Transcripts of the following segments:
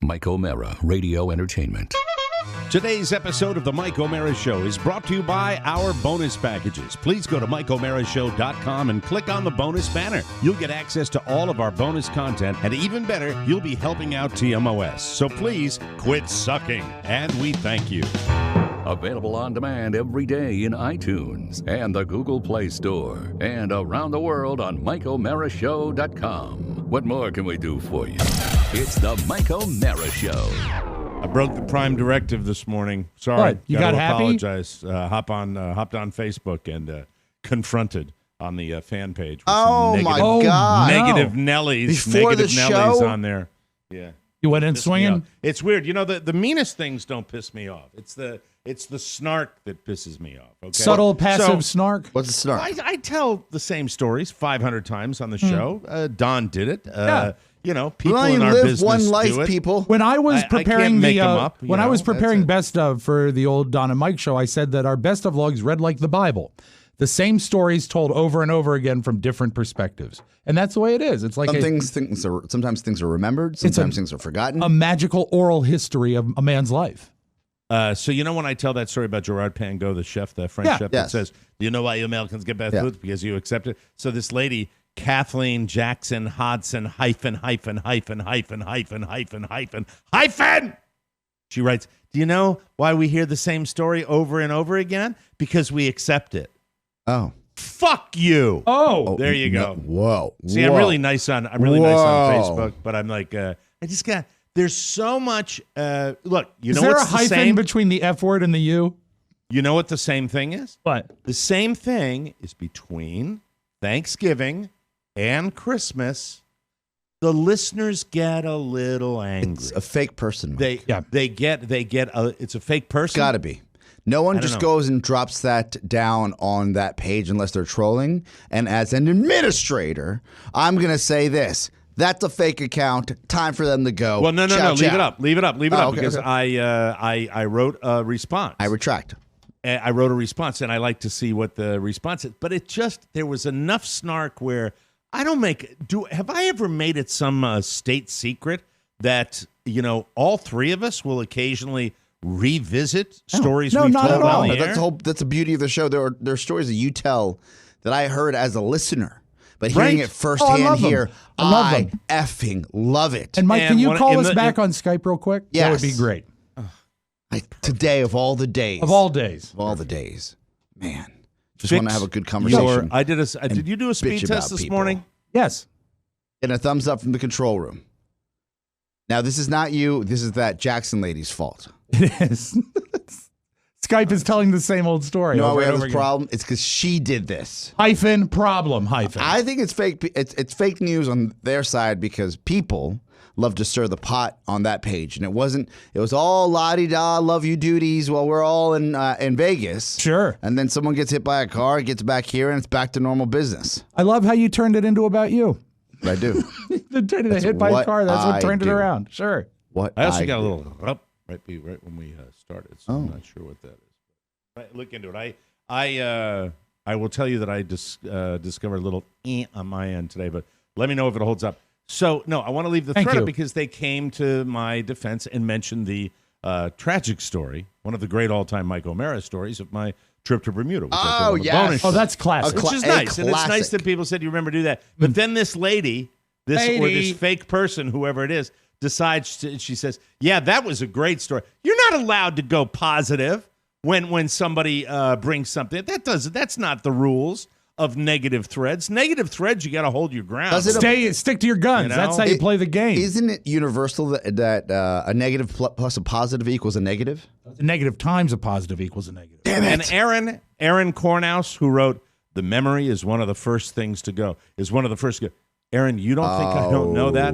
Mike O'Mara, Radio Entertainment. Today's episode of The Mike O'Mara Show is brought to you by our bonus packages. Please go to MikeO'MaraShow.com and click on the bonus banner. You'll get access to all of our bonus content, and even better, you'll be helping out TMOS. So please quit sucking, and we thank you. Available on demand every day in iTunes and the Google Play Store, and around the world on MikeO'MaraShow.com. What more can we do for you? It's The Mike O'Mara Show. I broke the Prime directive this morning. Sorry, What? You got happy? Apologize. Hopped on Facebook and confronted on the fan page. With Oh some my negative, God! Negative Nellies. Before Negative the Nellies show? on there. Yeah. You went in Pissed me swinging? off. It's weird. You know, the meanest things don't piss me off. It's the snark that pisses me off. Okay? Subtle, passive So, snark? What's the snark? I tell the same stories 500 times on the show. Don did it. Yeah. You know, You people only in our live business one life, do it. people. When I was I can't preparing make them up, you when I know, was preparing that's best of for the old Don and Mike show, I said that our best of logs read like the Bible. The same stories told over and over again from different perspectives. And that's the way it is. It's like Sometimes things are remembered. Sometimes things are forgotten. a magical oral history of a man's life. So you know when I tell that story about Gerard Pangot, the chef, the French Yeah. chef, that Yes. says, "Do you know why you Americans get bad Yeah. food? Because you accept it." So this lady, Kathleen Jackson Hodson hyphen. She writes, "Do you know why we hear the same story over and over again? Because we accept it." Oh. Fuck you. Oh, There you go. Whoa. See, I'm really nice on Facebook, but I'm like, I just got. There's so much. Look, you is know there what's a hyphen the same? between the F word and the U? You know what the same thing is? What? The same thing is between Thanksgiving and Christmas. The listeners get a little angry. It's a fake person. Mike. They get it's a fake person. Gotta be. No one I don't just know. goes and drops that down on that page unless they're trolling. And as an administrator, I'm going to say this. That's a fake account. Time for them to go. Well, no. Ciao, Leave ciao. it up. Leave it up. Okay, because okay. I wrote a response. I retract. I wrote a response, and I like to see what the response is. But there was enough snark where I don't have I ever made it some state secret that, all three of us will occasionally revisit stories No, we've not told at all. on the air? That's the beauty of the show. There are stories that you tell that I heard as a listener. But hearing Right. it firsthand love them. here, I love I them. effing love it. And Mike, And can you one- call in us the- back on Skype real quick? That would be Yes. great. Today of all the days. Of all days. Of all the days. Man. Just Fix want to have a good conversation. Did you do a speed bitch test about this people. morning? Yes. And a thumbs up from the control room. Now, this is not you. This is that Jackson lady's fault. It is. Skype is telling the same old story. You know why over we and have over this again. problem? It's because she did this. Hyphen, problem, hyphen. I think it's fake. It's fake news on their side because people love to stir the pot on that page, and it wasn't. It was all la-di-da, love you duties while we're all in Vegas. Sure. And then someone gets hit by a car, gets back here, and it's back to normal business. I love how you turned it into about you. But I do. The turned it That's hit by a what car. That's what I turned it do. around. Sure. What I also got a do. little right when we started, so I'm not sure what that is. Right, look into it. I will tell you that I discovered a little on my end today, but let me know if it holds up. So, no, I want to leave the Thank thread you. up because they came to my defense and mentioned the tragic story, one of the great all-time Mike O'Mara stories of my trip to Bermuda. Which I told on the yes. bonus Oh, show. that's classic. Which is a nice, and it's nice classic. that people said you remember to do that. But then this lady, or this fake person, whoever it is, decides she says, "Yeah, that was a great story." You're not allowed to go positive when somebody brings something. That's not the rules of negative threads. Negative threads, you got to hold your ground. Does it Stick to your guns. You know? That's how you play the game. Isn't it universal that a negative plus a positive equals a negative? A negative times a positive equals a negative. Damn And it. Aaron Kornhaus, who wrote "The memory is one of the first things to go," is one of the first to go. Aaron, you don't think I don't know that?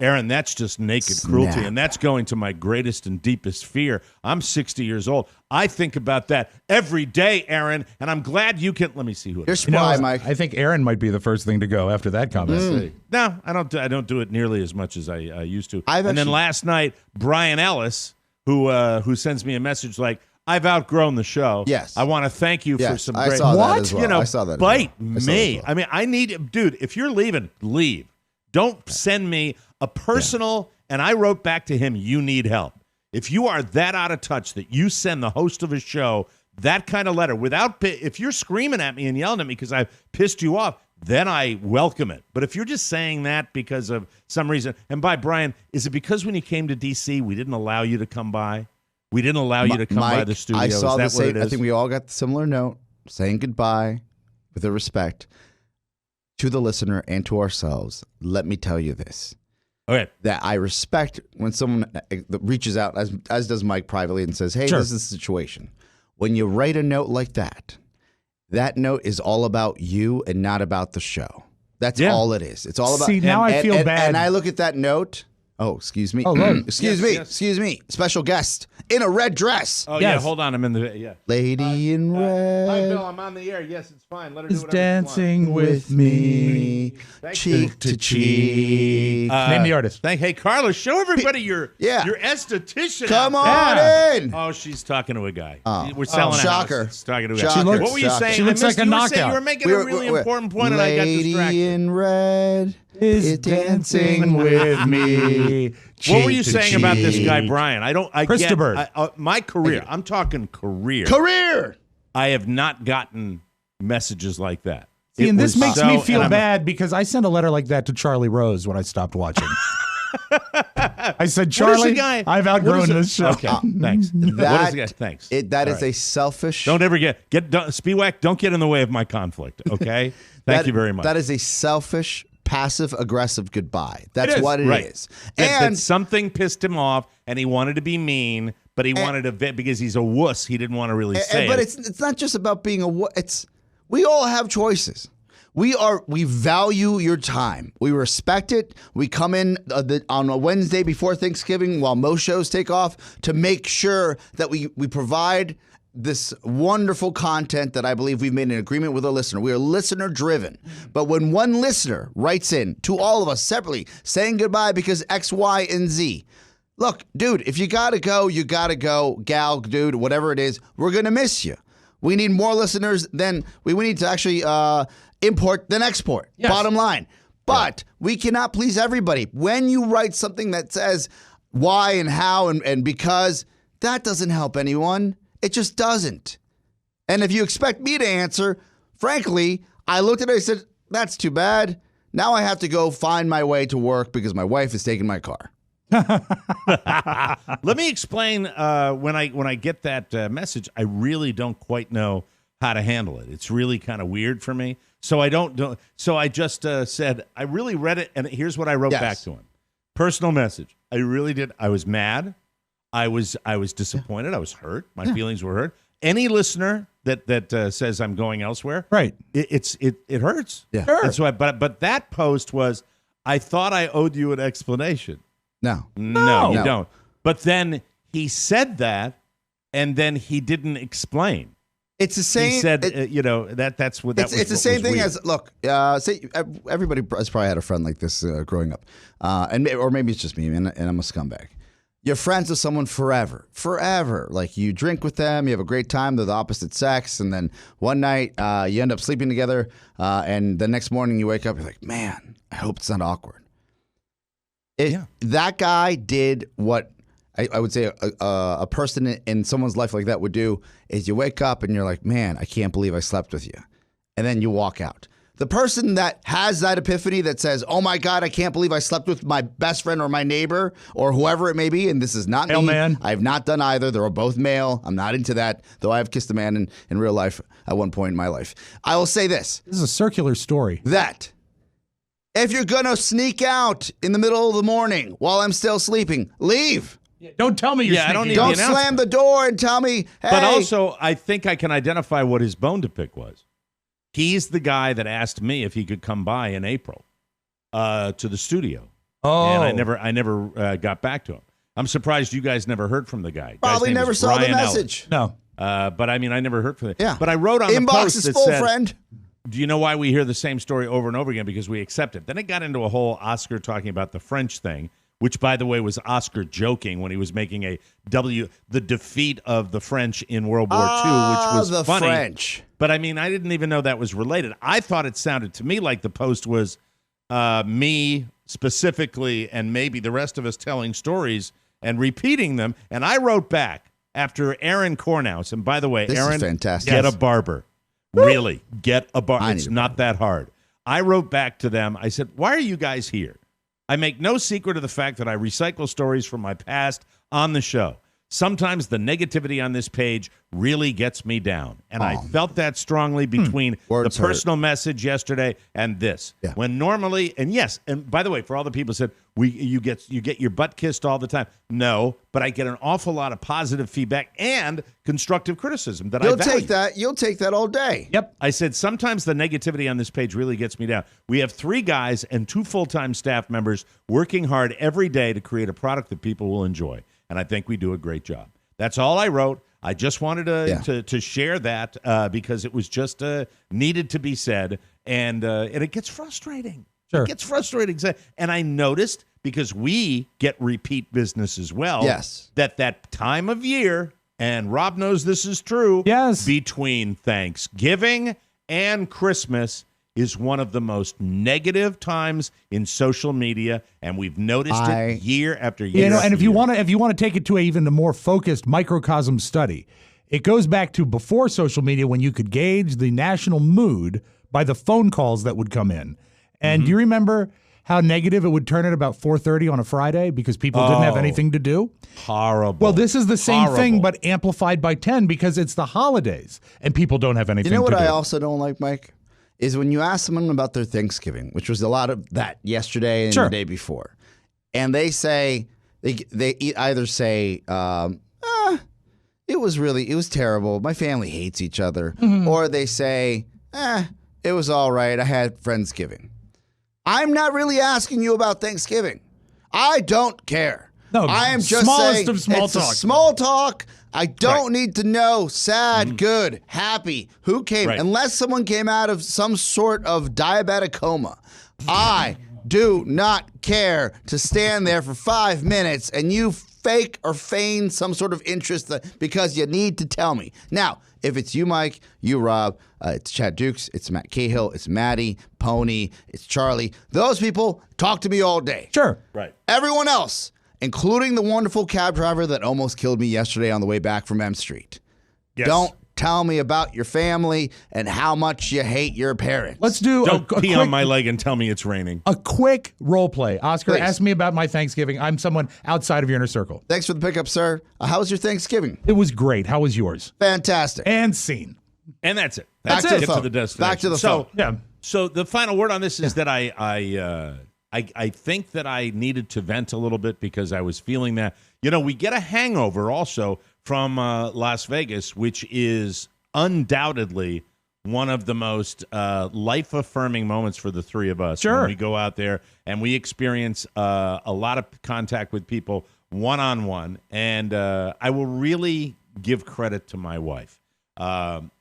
Aaron, that's just naked cruelty, and that's going to my greatest and deepest fear. I'm 60 years old. I think about that every day, Aaron, and I'm glad you can. Let me see who it You're is. spry, Mike. I think Aaron might be the first thing to go after that comment. No, I don't do it nearly as much as I used to. I've And then actually- last night, Brian Ellis, who sends me a message like, "I've outgrown the show. Yes. I want to thank you for Yes, some I great." saw that What? as well. You know, I saw that as bite well. I saw that me. as well. I mean, I need, dude. If you're leaving, leave. Don't send me a personal And I wrote back to him, you need help. If you are that out of touch that you send the host of a show that kind of letter if you're screaming at me and yelling at me because I've pissed you off, then I welcome it. But if you're just saying that because of some reason, and by Brian, is it because when you came to D.C., we didn't allow you to come by? We didn't allow you to come by the studio. I saw is that what it is? I think we all got the similar note saying goodbye with a respect to the listener and to ourselves. Let me tell you this. Okay. That I respect when someone reaches out, as does Mike privately, and says, hey, Sure. This is the situation. When you write a note like that, that note is all about you and not about the show. That's all it is. It's all about. See, now I feel bad. And I look at that note. Oh, excuse me. Oh, look. Excuse me. Special guest in a red dress. Oh, Yes. yeah, hold on. I'm in the, Lady in red. Hi, Bill. I'm on the air. Yes, it's fine. Let her do Is whatever dancing with me. Cheek to cheek. Name the artist. Hey, Carla, show everybody your esthetician. Come on Yeah. in. Oh, she's talking to a guy. Oh. We're selling a Shocker. house. She's talking to a Shocker. guy. What were you Shocker. saying? She looks I missed like a you were saying knockout. You were making a really important point, and I got distracted. Lady in red Is dancing with me. What were you Cheek to saying about this guy, cheek. Brian? Christopher. My career. I'm talking career. Career. I have not gotten messages like that. See, and It this was makes so- me feel and I'm- bad because I sent a letter like that to Charlie Rose when I stopped watching. I said, What is Charlie, the guy? I've what is outgrown it- this show. Okay, thanks. What is the guy? Thanks. That All is right. a selfish. Don't ever Spiewak, don't get in the way of my conflict, okay? Thank you very much. That is a selfish, passive aggressive goodbye. That's It is, what it is. right. That And something pissed him off, and he wanted to be mean, but he wanted to because he's a wuss. He didn't want to really say but it. it's not just about being we all have choices. We value your time. We respect it. We come in on a Wednesday before Thanksgiving while most shows take off to make sure that we provide this wonderful content that I believe we've made an agreement with a listener. We are listener driven. But when one listener writes in to all of us separately saying goodbye because X, Y, and Z, look, dude, if you got to go, you got to go. Gal, dude, whatever it is, we're going to miss you. We need more listeners than we need to actually import than export. Yes. Bottom line. But we cannot please everybody. When you write something that says why and how and because, that doesn't help anyone. It just doesn't. And if you expect me to answer, frankly, I looked at it and I said, that's too bad. Now I have to go find my way to work because my wife is taking my car. Let me explain. When I get that message, I really don't quite know how to handle it. It's really kind of weird for me. So I don't. So I just said I really read it, and here's what I wrote back to him: personal message. I really did. I was mad. I was disappointed. I was hurt. My feelings were hurt. Any listener that says I'm going elsewhere, Right. It hurts. Yeah. Sure. And so but that post was, I thought I owed you an explanation. No. No, you No. don't. But then he said that, and then he didn't explain. It's the same. He said, that's what that was. It's the what same was thing weird. as look. Say everybody has probably had a friend like this growing up, or maybe it's just me, and I'm a scumbag. You're friends with someone forever. Like you drink with them, you have a great time. They're the opposite sex, and then one night you end up sleeping together, and the next morning you wake up, you're like, man, I hope it's not awkward. That guy did what I would say a person in someone's life like that would do is you wake up and you're like, man, I can't believe I slept with you. And then you walk out. The person that has that epiphany that says, oh my God, I can't believe I slept with my best friend or my neighbor or whoever it may be, and this is not me. Man. I've not done either. They're both male. I'm not into that, though I have kissed a man in real life at one point in my life. I will say this. This is a circular story. That if you're going to sneak out in the middle of the morning while I'm still sleeping, leave. Don't tell me you're Yeah, I don't sneaking need out. Don't the slam announcement. the door and tell me, hey. But also, I think I can identify what his bone to pick was. He's the guy that asked me if he could come by in April to the studio. Oh. And I never got back to him. I'm surprised you guys never heard from the guy. Guy's Probably name never is saw the Brian Ellis. message. No. But I mean, I never heard from him. Yeah. But I wrote on the Inbox post is that full, said, friend. do you know why we hear the same story over and over again? Because we accept it. Then it got into a whole Oscar talking about the French thing, which, by the way, was Oscar joking when he was making the defeat of the French in World War II, which was the funny. French. But I mean, I didn't even know that was related. I thought it sounded to me like the post was me specifically, and maybe the rest of us telling stories and repeating them. And I wrote back after Aaron Kornhaus. And by the way, This is Aaron, fantastic. get Yes. a barber. Really, get a barber. I It's need a not that hard. I wrote back to them. I said, why are you guys here? I make no secret of the fact that I recycle stories from my past on the show. Sometimes the negativity on this page really gets me down. And I felt that strongly between the Words personal message yesterday and this. Yeah. When normally, and yes, and by the way, for all the people who said, you get your butt kissed all the time. No, but I get an awful lot of positive feedback and constructive criticism that I value. You'll take that all day. Yep. I said, sometimes the negativity on this page really gets me down. We have 3 guys and 2 full-time staff members working hard every day to create a product that people will enjoy. And I think we do a great job. That's all I wrote. I just wanted to share that because it was just needed to be said. And it gets frustrating. Sure. It gets frustrating. And I noticed, because we get repeat business as well, Yes. that time of year, and Rob knows this is true, Yes. between Thanksgiving and Christmas is one of the most negative times in social media, and we've noticed it year after year. You know, and after if you year. want to take it to even a more focused microcosm study, it goes back to before social media, when you could gauge the national mood by the phone calls that would come in. And do you remember how negative it would turn at about 4:30 on a Friday because people didn't have anything to do? Horrible. Well, this is the same thing, Horrible. but amplified by 10 because it's the holidays and people don't have anything You know what to do. I also don't like, Mike? Is when you ask someone about their Thanksgiving, which was a lot of that yesterday and Sure. the day before, and they say, they either say, it was terrible. My family hates each other. Or they say, it was all right. I had Friendsgiving. I'm not really asking you about Thanksgiving. I don't care. No, I am just smallest saying of small it's a talk. small talk. I don't need to know sad, good, happy, who came, Right. unless someone came out of some sort of diabetic coma. I do not care to stand there for 5 minutes and you fake or feign some sort of interest because you need to tell me. Now, if it's you, Mike, you, Rob, it's Chad Dukes, it's Matt Cahill, it's Maddie, Pony, it's Charlie. Those people talk to me all day. Sure. Right. Everyone else, including the wonderful cab driver that almost killed me yesterday on the way back from M Street. Yes. Don't tell me about your family and how much you hate your parents. Let's do Don't a pee quick, on my leg and tell me it's raining. a quick role play. Oscar, Please. ask me about my Thanksgiving. I'm someone outside of your inner circle. Thanks for the pickup, sir. How was your Thanksgiving? It was great. How was yours? Fantastic. And scene. And that's it. Back That's to it. the Get phone. to the destination. Back to the so, phone. Yeah. So the final word on this is that I think that I needed to vent a little bit because I was feeling that. You know, we get a hangover also from Las Vegas, which is undoubtedly one of the most life-affirming moments for the 3 of us. Sure. When we go out there and we experience a lot of contact with people one-on-one. And I will really give credit to my wife,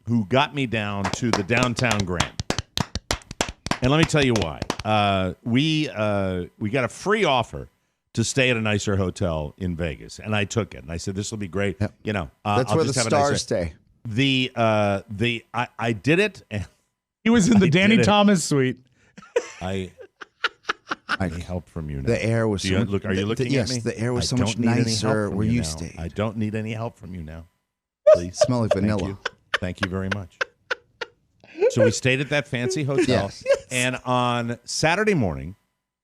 who got me down to the downtown Grand. And let me tell you why. We got a free offer to stay at a nicer hotel in Vegas, and I took it. And I said, "This will be great." Yep. You know, That's I'll where the just have a nice stars day. stay. I did it, and He was in the I Danny did it. Thomas suite. I need help from you now. The air was Do so you, much. look, are you looking yes, at me? the air was I so much don't need any help nicer from where you now. stayed. I don't need any help from you now. Please, Smell like vanilla. Thank you. Thank you very much. So we stayed at that fancy hotel, Yes. and on Saturday morning,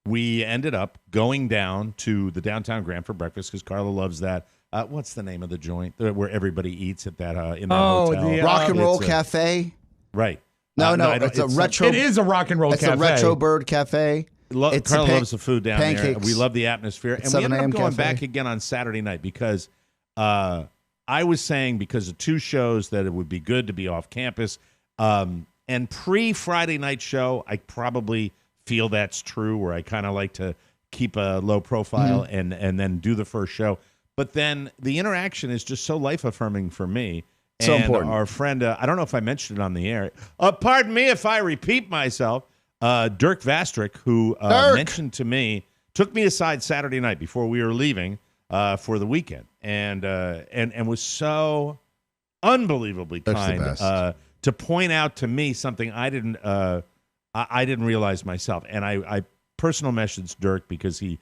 we ended up going down to the downtown Grand for breakfast because Carla loves that. What's the name of the joint where everybody eats at that in that hotel? the, Rock and Roll It's a- Cafe. Right. No, I don't- it's a some- retro. It is a rock and roll It's cafe. a retro bird cafe. It's Carla a loves the food down there. pancakes. We love the atmosphere. And we 7 ended up a.m. going cafe. back again on Saturday night because I was saying because of 2 shows that it would be good to be off campus. And pre-Friday night show, I probably feel that's true, where I kind of like to keep a low profile and then do the first show. But then the interaction is just so life-affirming for me. So And important. our friend, I don't know if I mentioned it on the air. Pardon me if I repeat myself. Dirk Vastrick, who Dirk! mentioned to me, took me aside Saturday night before we were leaving for the weekend, and was so unbelievably Dirk's the kind best. to point out to me something I didn't realize myself, and I personal message Dirk because he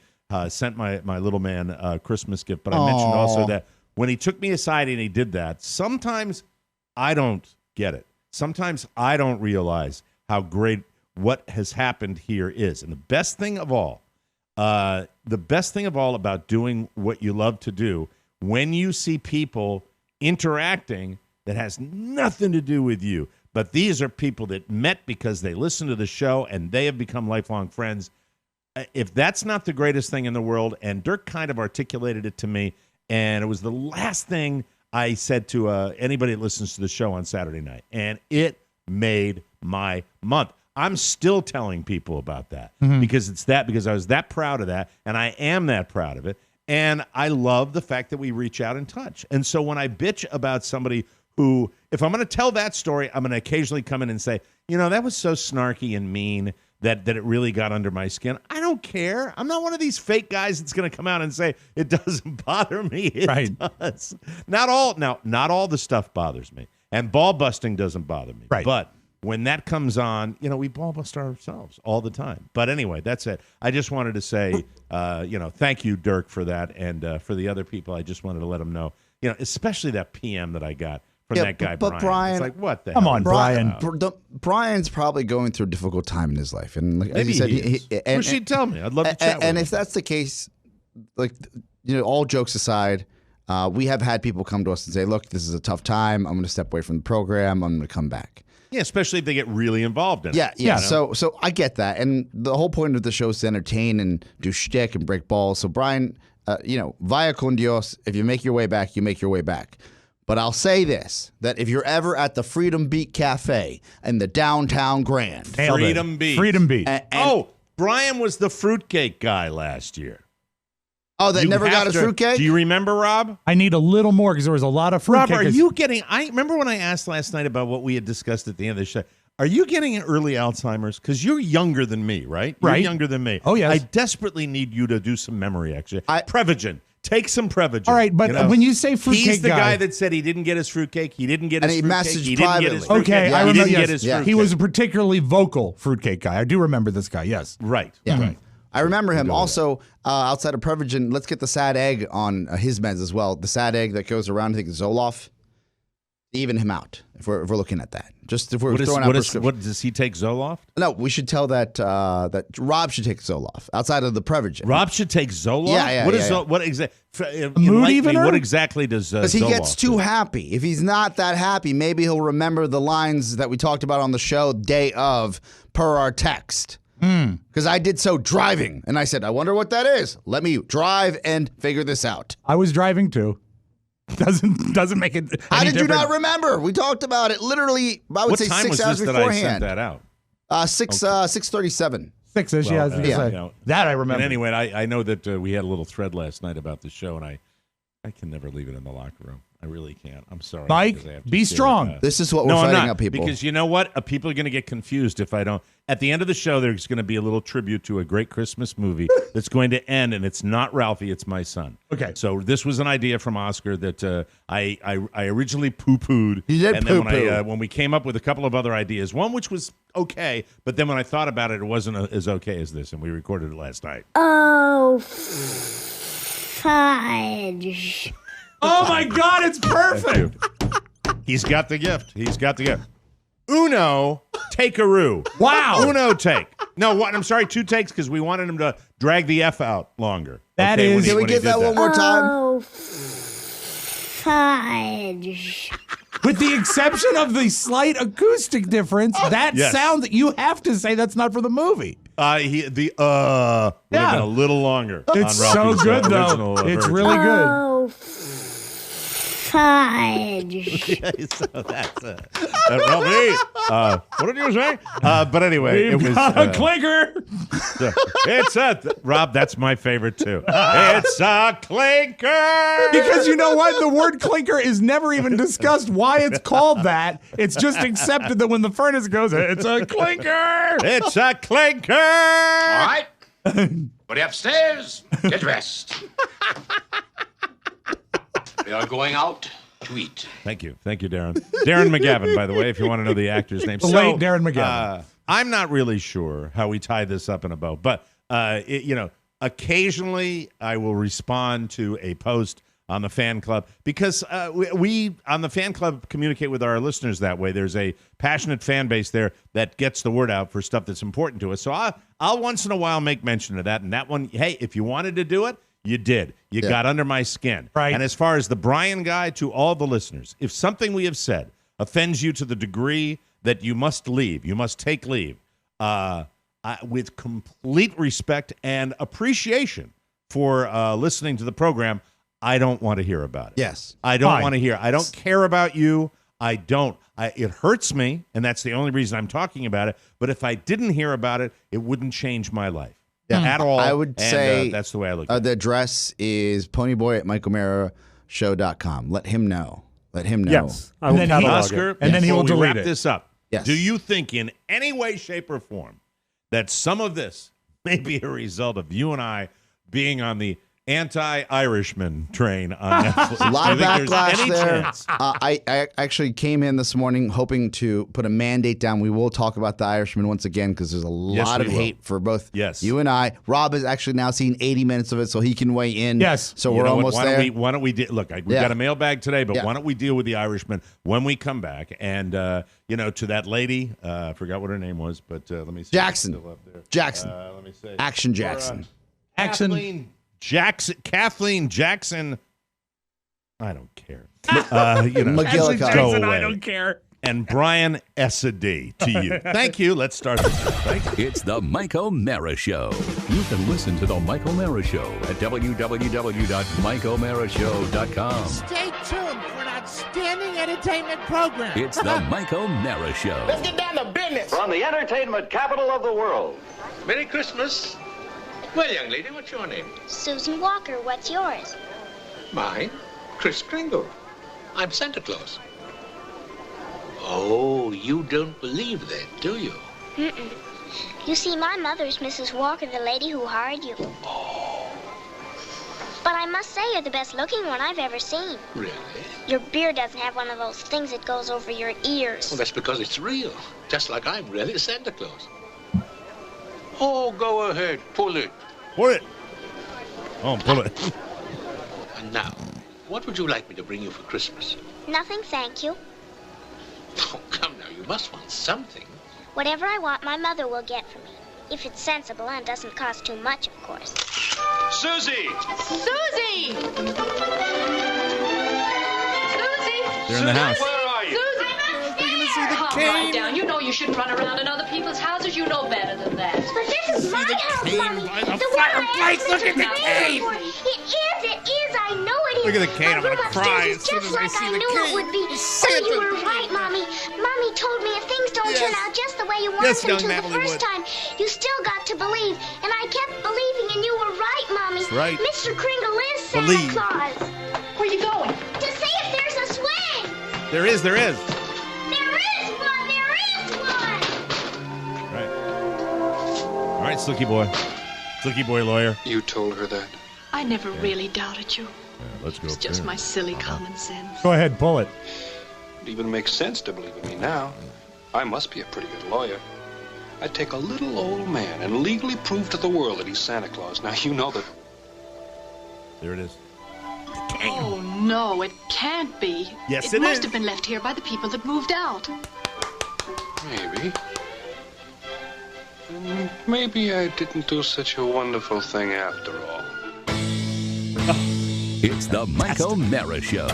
sent my little man a Christmas gift. But I mentioned also that when he took me aside and he did that, sometimes I don't get it. Sometimes I don't realize how great what has happened here is. And the best thing of all about doing what you love to do, when you see people interacting that has nothing to do with you, but these are people that met because they listened to the show and they have become lifelong friends. If that's not the greatest thing in the world, and Dirk kind of articulated it to me, and it was the last thing I said to anybody that listens to the show on Saturday night, and it made my month. I'm still telling people about that because I was that proud of that, and I am that proud of it, and I love the fact that we reach out and touch. And so when I bitch about somebody who, if I'm going to tell that story, I'm going to occasionally come in and say, that was so snarky and mean that it really got under my skin. I don't care. I'm not one of these fake guys that's going to come out and say it doesn't bother me. It does. Not all the stuff bothers me, and ball busting doesn't bother me. Right. But when that comes on, we ball bust ourselves all the time. But anyway, that's it. I just wanted to say, thank you, Dirk, for that, and for the other people, I just wanted to let them know, especially that PM that I got from that guy, but Brian. It's like, what the Come hell? on, Brian. Brian's probably going through a difficult time in his life, and like, Maybe as he he said, is. Wish he'd tell me. I'd love to chat with and him. if that's the case, like, all jokes aside, we have had people come to us and say, "Look, this is a tough time. I'm going to step away from the program. I'm going to come back." Yeah, especially if they get really involved in it. Yeah. So I get that, and the whole point of the show is to entertain and do shtick and break balls. So Brian, vaya con Dios. If you make your way back, you make your way back. But I'll say this, that if you're ever at the Freedom Beat Cafe in the downtown Grand. Freedom Beat. Freedom Beat. Brian was the fruitcake guy last year. Oh, that never got his fruitcake? Do you remember, Rob? I need a little more because there was a lot of fruitcake. Rob, are you getting... I remember when I asked last night about what we had discussed at the end of the show. Are you getting early Alzheimer's? Because you're younger than me, right? You're younger than me. Oh, yes. I desperately need you to do some memory, actually. Prevagen. Take some Prevagen. All right, but when you say fruitcake he's the guy that said he didn't get his fruitcake. He didn't get his fruitcake. And he messaged He didn't get his privately. fruitcake. Okay, I He remember. didn't get his fruitcake. He was a particularly vocal fruitcake guy. I do remember this guy. Yes. Right. Yeah. Right. I remember him. Also, outside of Prevagen, let's get the sad egg on his meds as well. The sad egg that goes around, I think, Zoloft. Even him out if we're looking at that. Just if we're throwing out prescription. What does he take Zoloft? No, we should tell that that Rob should take Zoloft outside of the Prevagen. Rob should take Zoloft. Yeah. What exactly? Mood evener? What exactly does Because he Zoloft gets too happy. If he's not that happy, maybe he'll remember the lines that we talked about on the show day of per our text. Because I did so driving, and I said, I wonder what that is. Let me drive and figure this out. I was driving too. Doesn't make it. How did you different. not remember? We talked about it literally, I would What say time 6 was hours this that I sent beforehand. that out? 6:37. 6-ish, Well, yeah. I was gonna yeah. say. You know, that I remember. And anyway, I know that we had a little thread last night about the show, and I can never leave it in the locker room. I really can't. I'm sorry. Mike, because I have to be share strong. that. This is what we're No, I'm fighting not, up, people. because you know what? People are going to get confused if I don't. At the end of the show, there's going to be a little tribute to a great Christmas movie that's going to end, and it's not Ralphie, it's my son. Okay. So this was an idea from Oscar that I originally poo-pooed. You did and poo-poo. then when we came up with a couple of other ideas, one which was okay, but then when I thought about it, it wasn't as okay as this, and we recorded it last night. Oh, fudge. Oh my God, it's perfect. He's got the gift. He's got the gift. Uno, take-a-roo. Wow. Uno take. No, what? I'm sorry, 2 takes because we wanted him to drag the F out longer. That okay, is- Can we get that one more time? Oh, fudge. With the exception of the slight acoustic difference, that Yes. sound that you have to say that's not for the movie. Would have been a little longer. It's on so Ralphie's, good though. original, It's version. really good. Oh, fudge. So that's Ralphie. What did you say? But anyway, it We've was got a clinker. it's a Rob. That's my favorite too. It's a clinker. Because you know what? The word clinker is never even discussed why it's called that. It's just accepted that when the furnace goes, it's a clinker. It's a clinker. All right. Everybody upstairs. Get dressed. We are going out to eat. Thank you, Darren. Darren McGavin, by the way, if you want to know the actor's name. The late Darren McGavin. I'm not really sure how we tie this up in a bow, but Occasionally I will respond to a post on the fan club because we on the fan club communicate with our listeners that way. There's a passionate fan base there that gets the word out for stuff that's important to us. So I'll once in a while make mention of that. And that one, hey, if you wanted to do it, you did. You got under my skin. Right. And as far as the Brian guy, to all the listeners, if something we have said offends you to the degree that you must leave, you must take leave, with complete respect and appreciation for listening to the program, I don't want to hear about it. Yes. I don't Fine. want to hear. I don't care about you. I don't. It hurts me, and that's the only reason I'm talking about it. But if I didn't hear about it, it wouldn't change my life at all. I would say that's the way I look at it. the address is ponyboy@michaelmarashow.com. Let him know. Let him know. Yes. I will And then he- catalog Oscar, it. And then he will before we delete wrap it. this up. Yes. Do you think in any way, shape, or form that some of this may be a result of you and I being on the anti-Irishman train on Netflix? A lot of Do you think there's backlash any there. chance? I actually came in this morning hoping to put a mandate down. We will talk about the Irishman once again because there's a lot we of will. hate for both Yes. you and I. Rob has actually now seen 80 minutes of it, so he can weigh in. Yes. So You we're know what? almost Why don't there. Why don't we look? We've Yeah. got a mailbag today, but Yeah. why don't we deal with the Irishman when we come back? And to that lady, I forgot what her name was, but let me see. Jackson. Still up there. Jackson. Let me see. Action Jackson. Kathleen Jackson. I don't care. McGillicuddy. Go away. I don't care. And Brian Essady to you. Thank you. Let's start this. Thank you. It's the Mike O'Mara Show. You can listen to the Mike O'Mara Show at www.mikeomarashow.com. Stay tuned for an outstanding entertainment program. It's the Mike O'Mara Show. Let's get down to business. From the entertainment capital of the world. Merry Christmas. Well, young lady, what's your name? Susan Walker, what's yours? Mine, Kris Kringle. I'm Santa Claus. Oh, you don't believe that, do you? Mm-mm. You see, my mother's Mrs. Walker, the lady who hired you. Oh, But I must say you're the best looking one I've ever seen. really? Your beard doesn't have one of those things that goes over your ears. Well, that's because it's real. Just like I'm really Santa Claus. Oh, go ahead. Pull it. Pull it. Oh, pull it. And now, what would you like me to bring you for Christmas? Nothing, thank you. Oh, come now. You must want something. Whatever I want, my mother will get for me. If it's sensible and doesn't cost too much, of course. Susie! Susie! Susie! They're in the house. Where are you? Susie! Calm right down. You know you shouldn't run around in other people's houses. You know better than that. But this is my house, Mommy. by the The one I fireplace. asked Look Mr. at the Kramer cave. for. It is. I know it is. Look at the cave. I'm My gonna room cry upstairs is as soon just as I like see I the knew cave. it would be. Santa Oh, you were cave. right, Mommy. Mommy told me if things don't turn out just the way you want Yes, them young to the Natalie first would. time, you still got to believe. And I kept believing, and you were right, Mommy. That's right. Mr. Kringle is Santa Believe. Claus. Where you going? To see if there's a swing. There is. There is one. There is one. Right. All right, Slicky boy. Slicky boy lawyer. You told her that? I never really doubted you. Let's go. It's just my silly common sense. Go ahead, pull it. It even makes sense to believe in me now. I must be a pretty good lawyer. I'd take a little old man and legally prove to the world that he's Santa Claus. Now, you know that... There it is. Oh, no, it can't be. Yes, it it must is. have been left here by the people that moved out. Maybe. Maybe I didn't do such a wonderful thing after all. It's the Mike O'Mara Show.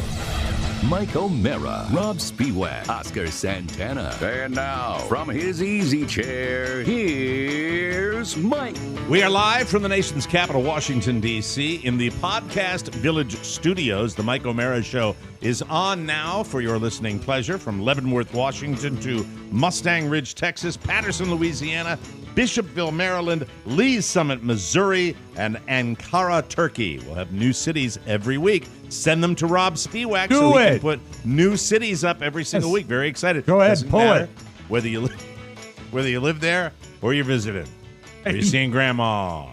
Mike O'Mara, Rob Spiewak, Oscar Santana. And now, from his easy chair, here's Mike. We are live from the nation's capital, Washington, D.C., in the Podcast Village Studios. The Mike O'Mara Show is on now for your listening pleasure from Leavenworth, Washington to Mustang Ridge, Texas, Patterson, Louisiana, Bishopville, Maryland, Lee's Summit, Missouri, and Ankara, Turkey. We'll have new cities every week. Send them to Rob Spiewak so he can put new cities up every single week. Very excited. Go ahead, Doesn't pull matter it. Whether you live there or you're visiting. Or you're seeing Grandma.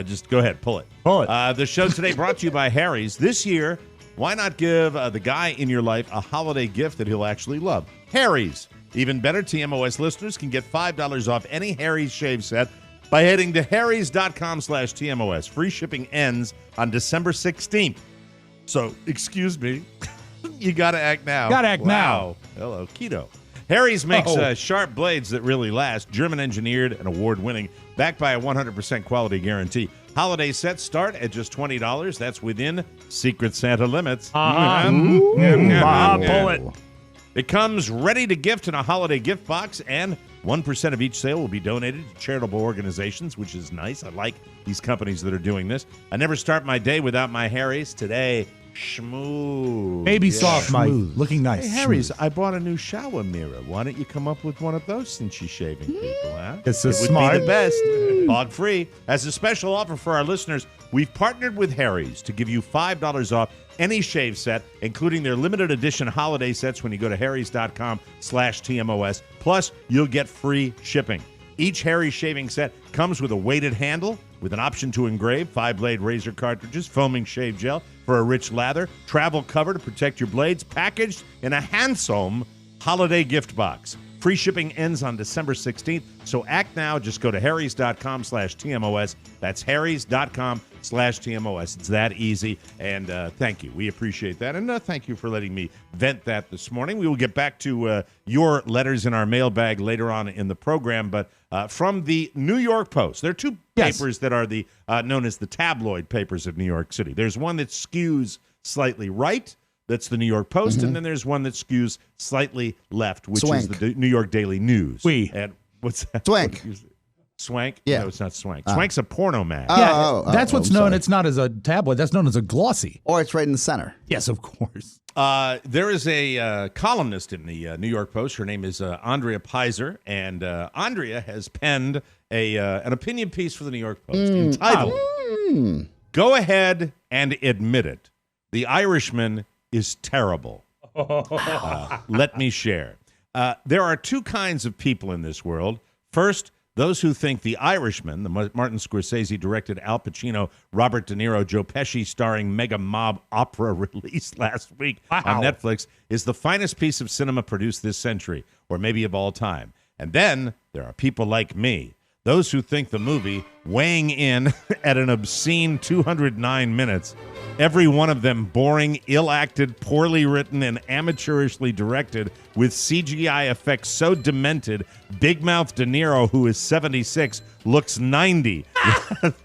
Just go ahead, pull it. Pull it. The show today brought to you by Harry's. This year, why not give the guy in your life a holiday gift that he'll actually love? Harry's. Even better, TMOS listeners can get $5 off any Harry's shave set by heading to harrys.com/TMOS. Free shipping ends on December 16th. So, excuse me, you got to act now. Gotta act now. Hello, Keto. Harry's makes sharp blades that really last, German-engineered and award-winning, backed by a 100% quality guarantee. Holiday sets start at just $20. That's within Secret Santa limits. Pull it. It comes ready to gift in a holiday gift box, and 1% of each sale will be donated to charitable organizations, which is nice. I like these companies that are doing this. I never start my day without my Harry's. Today, schmoo. Baby soft, Mike. Looking nice. Hey, Harry's, I bought a new shower mirror. Why don't you come up with one of those since you're shaving people, huh? It's so it would smart. be the best. Hog free. As a special offer for our listeners, we've partnered with Harry's to give you $5 off any shave set, including their limited edition holiday sets when you go to harrys.com/TMOS. Plus, you'll get free shipping. Each Harry's shaving set comes with a weighted handle with an option to engrave, 5-blade razor cartridges, foaming shave gel for a rich lather, travel cover to protect your blades, packaged in a handsome holiday gift box. Free shipping ends on December 16th, so act now. Just go to harrys.com/TMOS. That's harrys.com/TMOS. It's that easy, and thank you. We appreciate that, and thank you for letting me vent that this morning. We will get back to your letters in our mailbag later on in the program, but from the New York Post, there are two papers that are the known as the tabloid papers of New York City. There's one that skews slightly right. That's the New York Post, and then there's one that skews slightly left, which is the New York Daily News. And what's that? Swank. Swank? Yeah. No, it's not Swank. Swank's a porno mag. That's what's known. It's not as a tabloid. That's known as a glossy. Or it's right in the center. Yes, of course. There is a columnist in the New York Post. Her name is Andrea Pizer, and Andrea has penned an opinion piece for the New York Post entitled, Go Ahead and Admit It. The Irishman is terrible. Let me share. There are two kinds of people in this world. First, those who think The Irishman, the Martin Scorsese-directed Al Pacino, Robert De Niro, Joe Pesci starring mega mob opera released last week on Netflix, is the finest piece of cinema produced this century, or maybe of all time. And then there are people like me, those who think the movie, weighing in at an obscene 209 minutes, every one of them boring, ill-acted, poorly written, and amateurishly directed, with CGI effects so demented, big-mouth De Niro, who is 76, looks 90,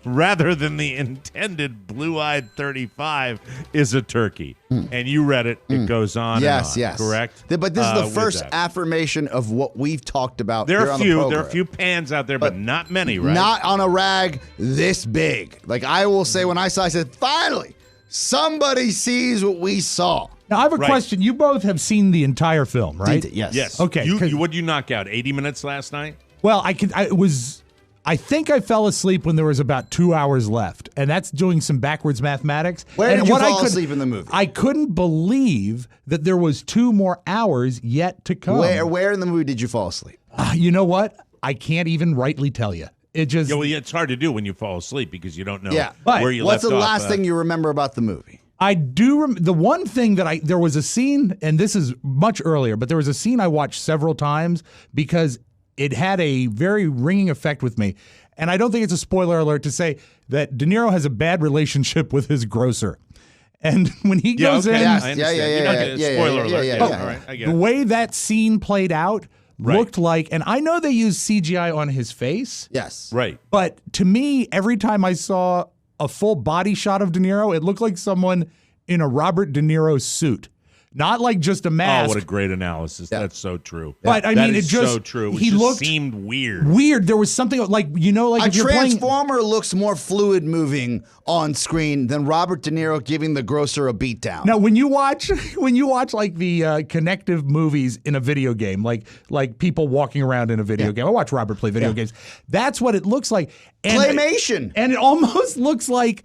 rather than the intended blue-eyed 35, is a turkey. And you read it. It goes on and on. Yes. Correct? But this is the first affirmation of what we've talked about there here are on few, the program. There are a few pans out there, but not many, right? Not on a rag this big. Like I will say when I saw, I said, finally, somebody sees what we saw. Now, I have a question. You both have seen the entire film, right? Yes. Okay. What did you knock out? 80 minutes last night? Well, I think I fell asleep when there was about 2 hours left, and that's doing some backwards mathematics. Where did you fall asleep in the movie? I couldn't believe that there was 2 more hours yet to come. Where in the movie did you fall asleep? You know what? I can't even rightly tell you. It just it's hard to do when you fall asleep because you don't know where you left off. What's the last thing you remember about the movie? I do. The one thing that there was a scene, and this is much earlier, but there was a scene I watched several times because it had a very ringing effect with me. And I don't think it's a spoiler alert to say that De Niro has a bad relationship with his grocer. And when he goes in, spoiler alert. All right, I get it. The way that scene played out looked like, and I know they used CGI on his face. Yes. Right. But to me, every time I saw a full body shot of De Niro, it looked like someone in a Robert De Niro suit. Not like just a mask. Oh, what a great analysis. Yeah. That's so true. But I mean, it just so true. He looked seemed weird. Weird. There was something like, like a if you're Transformer looks more fluid moving on screen than Robert De Niro giving the grocer a beatdown. Now, when you watch like the connective movies in a video game, like people walking around in a video game. I watch Robert play video games. That's what it looks like. And Claymation. And it almost looks like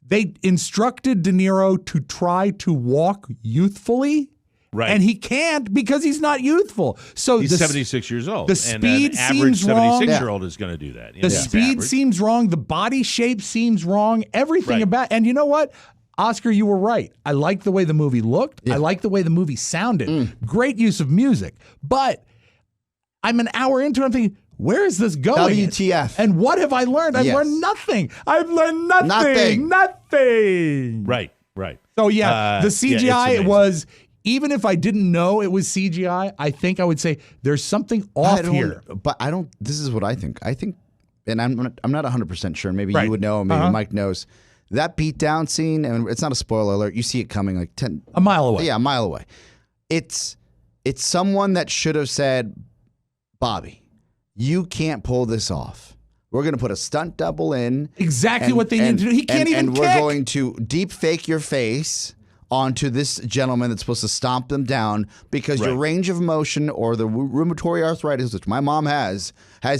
they instructed De Niro to try to walk youthfully, right? And he can't because he's not youthful. So he's 76 years old. The speed and an average seems wrong. 76-year-old is going to do that. The speed seems wrong. The body shape seems wrong. Everything about. And you know what, Oscar, you were right. I like the way the movie looked. I like the way the movie sounded. Great use of music. But I'm an hour into it. I'm thinking, where is this going? WTF. And what have I learned? I've Yes. learned nothing. I've learned nothing. Right. So, yeah, the it's CGI amazing. was, even if I didn't know it was CGI, I think I would say there's something off here. But I don't. This is what I think. I think, and I'm not 100% sure. Maybe Right. you would know. Maybe Uh-huh. Mike knows. That beatdown scene, and it's not a spoiler alert. You see it coming like A mile away. Yeah, a mile away. It's someone that should have said, Bobby, you can't pull this off. We're going to put a stunt double in. Exactly what they need to do. He can't even And kick. we're going to deep fake your face onto this gentleman that's supposed to stomp them down because your range of motion or the rheumatoid arthritis, which my mom has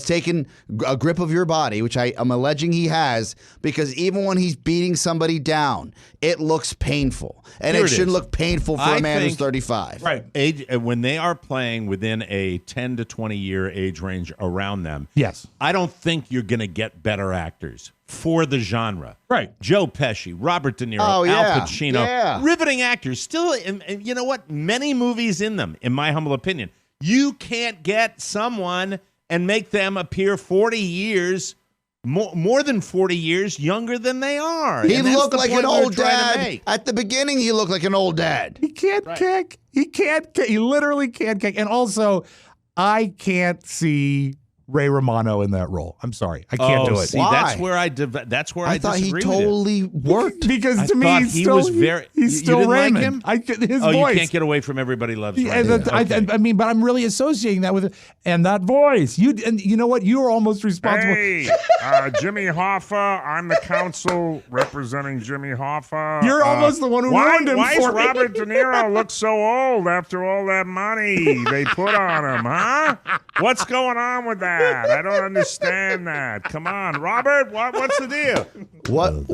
taken a grip of your body, which I am alleging he has, because even when he's beating somebody down, it looks painful. And Here it it shouldn't is. look painful for a man who's 35. Right. When they are playing within a 10 to 20 year age range around them, Yes. I don't think you're going to get better actors for the genre. Right. Joe Pesci, Robert De Niro, Oh, yeah. Al Pacino, Yeah. riveting actors. Still, and you know what? Many movies in them, in my humble opinion. You can't get someone and make them appear 40 years, more than 40 years younger than they are. He And that's looked the like point an we were old trying to dad. make. At the beginning, he looked like an old dad. He can't kick. He can't kick. He literally can't kick. And also, I can't see Ray Romano in that role. I'm sorry. I can't do it. See, Why? that's where I I thought he disagree with you. totally worked. Because I to me, thought he's he still, was very. he's you still didn't Raymond. like him? His Oh, voice. you can't get away from Everybody Loves Yeah, Raymond. and Okay. I mean, but I'm really associating that with it. And that voice. And you know what? You are almost responsible. Hey, Jimmy Hoffa. I'm the counsel representing Jimmy Hoffa. You're almost the one who why, ruined him Why for does me? Robert De Niro look so old after all that money they put on him, huh? What's going on with that? I don't understand that. Come on, Robert. What's the deal? What?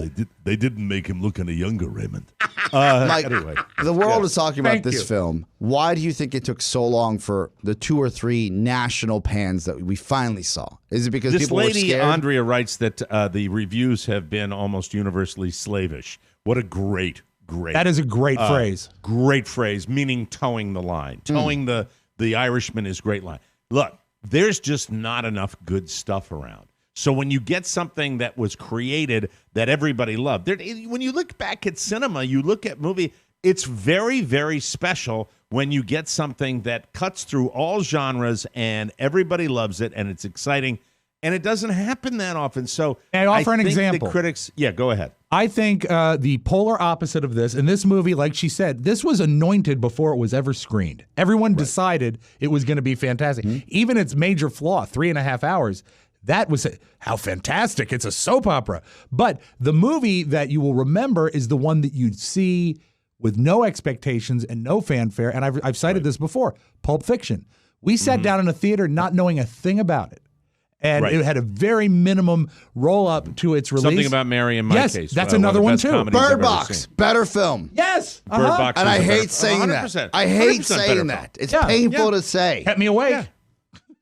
They didn't make him look any younger, Raymond. Mike, Anyway. the world is talking about Thank this you. film. Why do you think it took so long for the 2 or 3 national pans that we finally saw? Is it because This people lady, were scared? Andrea, writes that the reviews have been almost universally slavish. What a great. That is a great phrase. Great phrase, meaning towing the line. Hmm. Towing the Irishman is great line. Look, there's just not enough good stuff around. So when you get something that was created that everybody loved, when you look back at cinema, you look at movie, it's very, very special when you get something that cuts through all genres and everybody loves it and it's exciting. And it doesn't happen that often. So May I offer an think example? The critics, yeah, go ahead. I think the polar opposite of this, in this movie, like she said, this was anointed before it was ever screened. Everyone decided it was going to be fantastic. Mm-hmm. Even its major flaw, 3.5 hours, that was how fantastic. It's a soap opera. But the movie that you will remember is the one that you'd see with no expectations and no fanfare. And I've cited this before, Pulp Fiction. We sat down in a theater not knowing a thing about it. And it had a very minimum roll up to its release. Something About Mary in my yes, case. that's one of another the one best too. comedies I've Bird ever Box, seen. better film. Yes. Bird Box And is I a better hate saying 100%. that. I hate 100% saying better that. film. It's Yeah. painful to say. Kept me awake.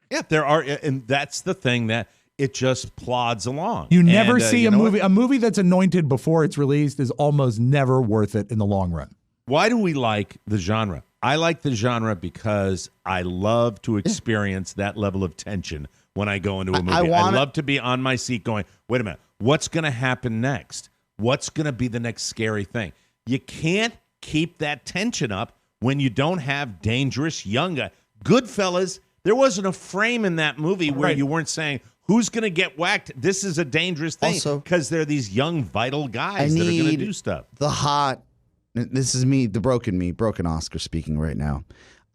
Yeah, there are, and that's the thing that it just plods along. You never And, see you a know movie. what? A movie that's anointed before it's released is almost never worth it in the long run. Why do we like the genre? I like the genre because I love to experience that level of tension when I go into a movie. I love to be on my seat going, wait a minute, what's going to happen next? What's going to be the next scary thing? You can't keep that tension up when you don't have dangerous young guys. Goodfellas, there wasn't a frame in that movie where you weren't saying, who's going to get whacked? This is a dangerous thing. Also, because they're these young, vital guys that are going to do stuff. The hot, this is me, the broken Oscar speaking right now.